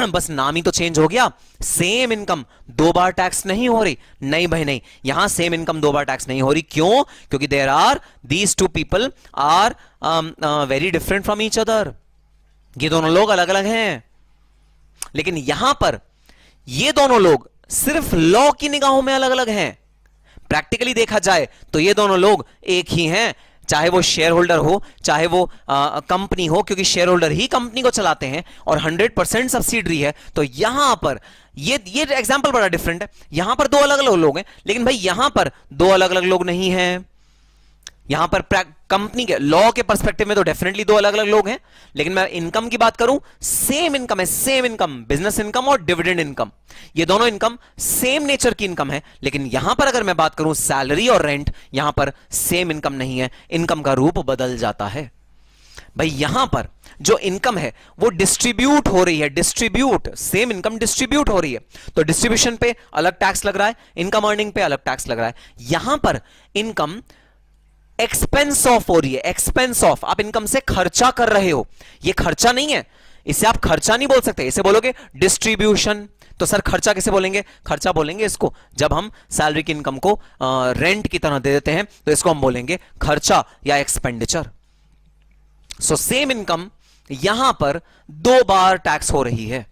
बस नाम ही तो चेंज हो गया, सेम इनकम दो बार टैक्स नहीं हो रही? नहीं भाई नहीं, यहां सेम इनकम दो बार टैक्स नहीं हो रही। क्यों? क्योंकि there are these two people are very different from each other, ये दोनों लोग अलग अलग हैं। लेकिन यहां पर ये दोनों लोग सिर्फ लॉ की निगाहों में अलग अलग हैं, प्रैक्टिकली देखा जाए तो ये दोनों लोग एक ही हैं, चाहे वो शेयर होल्डर हो चाहे वो कंपनी हो, क्योंकि शेयर होल्डर ही कंपनी को चलाते हैं और 100% सब्सिडरी है। तो यहां पर ये एग्जांपल बड़ा डिफरेंट है, यहां पर दो अलग अलग लोग हैं, लेकिन भाई यहां पर दो अलग अलग लोग नहीं हैं। यहां पर कंपनी के लॉ के पर्सपेक्टिव में तो डेफिनेटली दो अलग अलग लोग हैं, लेकिन मैं इनकम की बात करूं, सेम इनकम है, सेम इनकम, बिजनेस इनकम और डिविडेंड इनकम, ये दोनों इनकम सेम नेचर की इनकम है। लेकिन यहां पर अगर मैं बात करूं सैलरी और रेंट, यहां पर सेम इनकम नहीं है, इनकम का रूप बदल जाता है। भाई यहां पर जो इनकम है वो डिस्ट्रीब्यूट हो रही है, डिस्ट्रीब्यूट, सेम इनकम डिस्ट्रीब्यूट हो रही है, तो डिस्ट्रीब्यूशन पे अलग टैक्स लग रहा है, इनकम अर्निंग पे अलग टैक्स लग रहा है। यहां पर इनकम एक्सपेंस ऑफ हो रही है, एक्सपेंस ऑफ, आप इनकम से खर्चा कर रहे हो, ये खर्चा नहीं है, इसे आप खर्चा नहीं बोल सकते, इसे बोलोगे डिस्ट्रीब्यूशन। तो सर खर्चा कैसे बोलेंगे? खर्चा बोलेंगे इसको जब हम सैलरी की इनकम को रेंट की तरह दे देते हैं, तो इसको हम बोलेंगे खर्चा या एक्सपेंडिचर। सो सेम इनकम यहां पर 2 बार टैक्स हो रही है।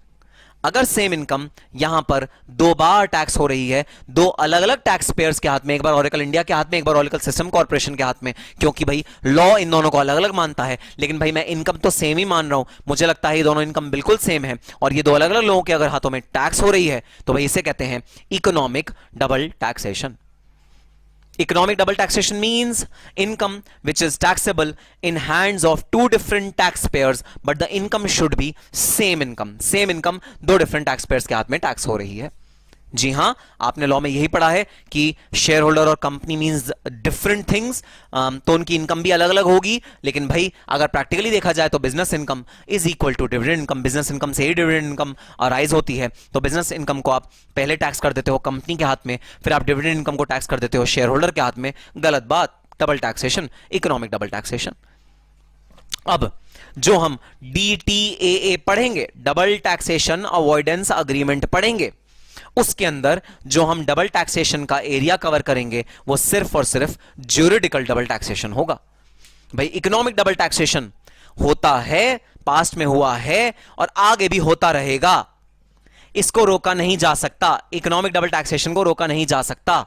अगर सेम इनकम यहां पर 2 बार टैक्स हो रही है, 2 अलग अलग टैक्स पेयर्स के हाथ में, एक बार ओरेकल इंडिया के हाथ में, एक बार ओरेकल सिस्टम कॉर्पोरेशन के हाथ में, क्योंकि भाई लॉ इन दोनों को अलग अलग मानता है, लेकिन भाई मैं इनकम तो सेम ही मान रहा हूं, मुझे लगता है ये दोनों इनकम बिल्कुल सेम है, और ये 2 अलग अलग लोगों के अगर हाथों में टैक्स हो रही है, तो भाई इसे कहते हैं economic double taxation. Economic double taxation means income which is taxable in hands of 2 different taxpayers, but the income should be same income. Same income 2 different taxpayers के हाथ में टैक्स हो रही है। जी हां, आपने लॉ में यही पढ़ा है कि शेयर होल्डर और कंपनी मींस डिफरेंट थिंग्स, तो उनकी इनकम भी अलग अलग होगी, लेकिन भाई अगर प्रैक्टिकली देखा जाए तो business income is equal to dividend income. Business income से ही डिविडेंड इनकम अराइज होती है, तो बिजनेस इनकम को आप पहले टैक्स कर देते हो कंपनी के हाथ में, फिर आप डिविडेंड इनकम को टैक्स कर देते हो शेयर होल्डर के हाथ में। गलत बात, double taxation, economic double taxation. अब जो हम DTAA पढ़ेंगे, डबल टैक्सेशन अवॉइडेंस अग्रीमेंट पढ़ेंगे, उसके अंदर जो हम डबल टैक्सेशन का एरिया कवर करेंगे वो सिर्फ और सिर्फ ज्यूरिडिकल डबल टैक्सेशन होगा। भाई इकोनॉमिक डबल टैक्सेशन होता है, पास्ट में हुआ है और आगे भी होता रहेगा, इसको रोका नहीं जा सकता, इकोनॉमिक डबल टैक्सेशन को रोका नहीं जा सकता।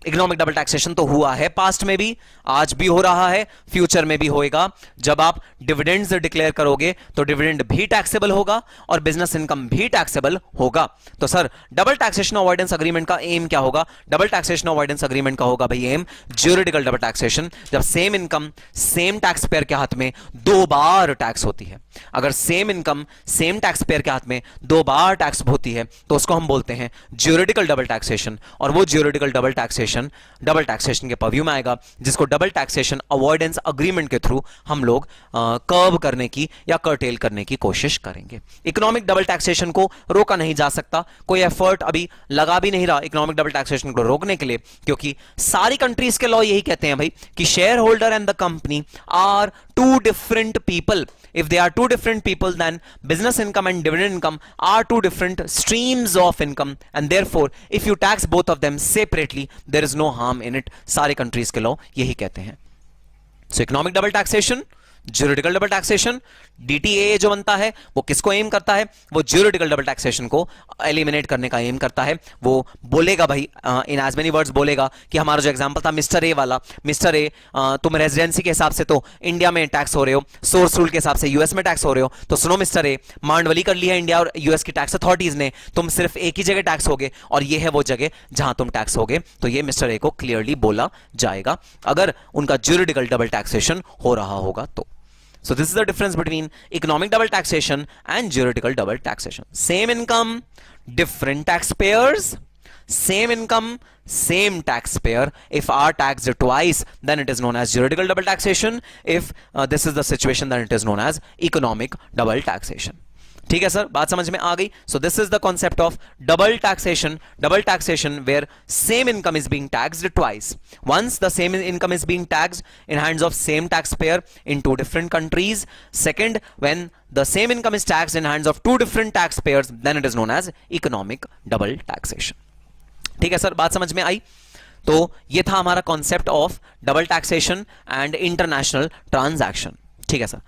इकोनॉमिक डबल टैक्सेशन तो हुआ है पास्ट में भी, आज भी हो रहा है, फ्यूचर में भी होएगा। जब आप डिविडेंड्स डिक्लेयर करोगे तो डिविडेंड भी टैक्सेबल होगा और बिजनेस इनकम भी टैक्सेबल होगा। तो sir double taxation avoidance agreement का एम क्या होगा? डबल टैक्सेशन अवॉइडेंस अग्रीमेंट का होगा भाई एम ज्यूरिडिकल डबल टैक्सेशन, जब same income same tax payer के हाथ में 2 बार टैक्स होती है। अगर same income same tax payer के हाथ में 2 बार टैक्स होती है तो उसको हम बोलते हैं ज्यूरिडिकल डबल टैक्सेशन, और वो ज्यूरिडिकल डबल टैक्सेशन के पर्व्यू में आएगा, जिसको डबल टैक्सेशन अवॉइडेंस अग्रीमेंट के थ्रू हम लोग कर्व करने की या कर्टेल करने की कोशिश करेंगे। इकोनॉमिक डबल टैक्सेशन को रोका नहीं जा सकता, कोई एफर्ट अभी लगा भी नहीं रहा इकोनॉमिक डबल टैक्सेशन को रोकने के लिए, क्योंकि सारी कंट्रीज के लॉ यही कहते हैं भाई कि shareholder and the company are 2 different people. If they are 2 different people, then business income and dividend income are 2 different streams of income, and therefore if you tax both of them separately there is no harm in it. सारे countries के law यही कहते हैं। So economic double taxation, juridical double taxation, DTAA जो बनता है वो किसको एम करता है? वो ज्यूरिडिकल डबल टैक्सेशन को एलिमिनेट करने का एम करता है। वो बोलेगा भाई इन एज मेनी वर्ड्स बोलेगा कि हमारा जो एग्जांपल था मिस्टर ए वाला, मिस्टर ए तुम रेजिडेंसी के हिसाब से तो इंडिया में टैक्स हो रहे हो, सोर्स रूल के हिसाब से यूएस में टैक्स हो रहे हो, तो सुनो मिस्टर ए, मांडवली कर लिया इंडिया और यूएस की टैक्स अथॉरिटीज ने, तुम सिर्फ एक ही जगह टैक्स होगे और ये है वो जगह जहां तुम टैक्स होगे। तो ये मिस्टर ए को क्लियरली बोला जाएगा अगर उनका ज्यूरिडिकल डबल टैक्सेशन हो रहा होगा तो। So this is the difference between economic double taxation and juridical double taxation. Same income, different taxpayers. Same income, same taxpayer. If are taxed twice, then it is known as juridical double taxation. If this is the situation, then it is known as economic double taxation. ठीक है sir, बात समझ में आ गई। So this is the concept of double taxation where same income is being taxed twice. Once the same income is being taxed in hands of same taxpayer in 2 different countries. Second, when the same income is taxed in hands of 2 different taxpayers, then it is known as economic double taxation. ठीक है sir, बात समझ में आई। तो ये था हमारा concept of double taxation and international transaction. ठीक है सर।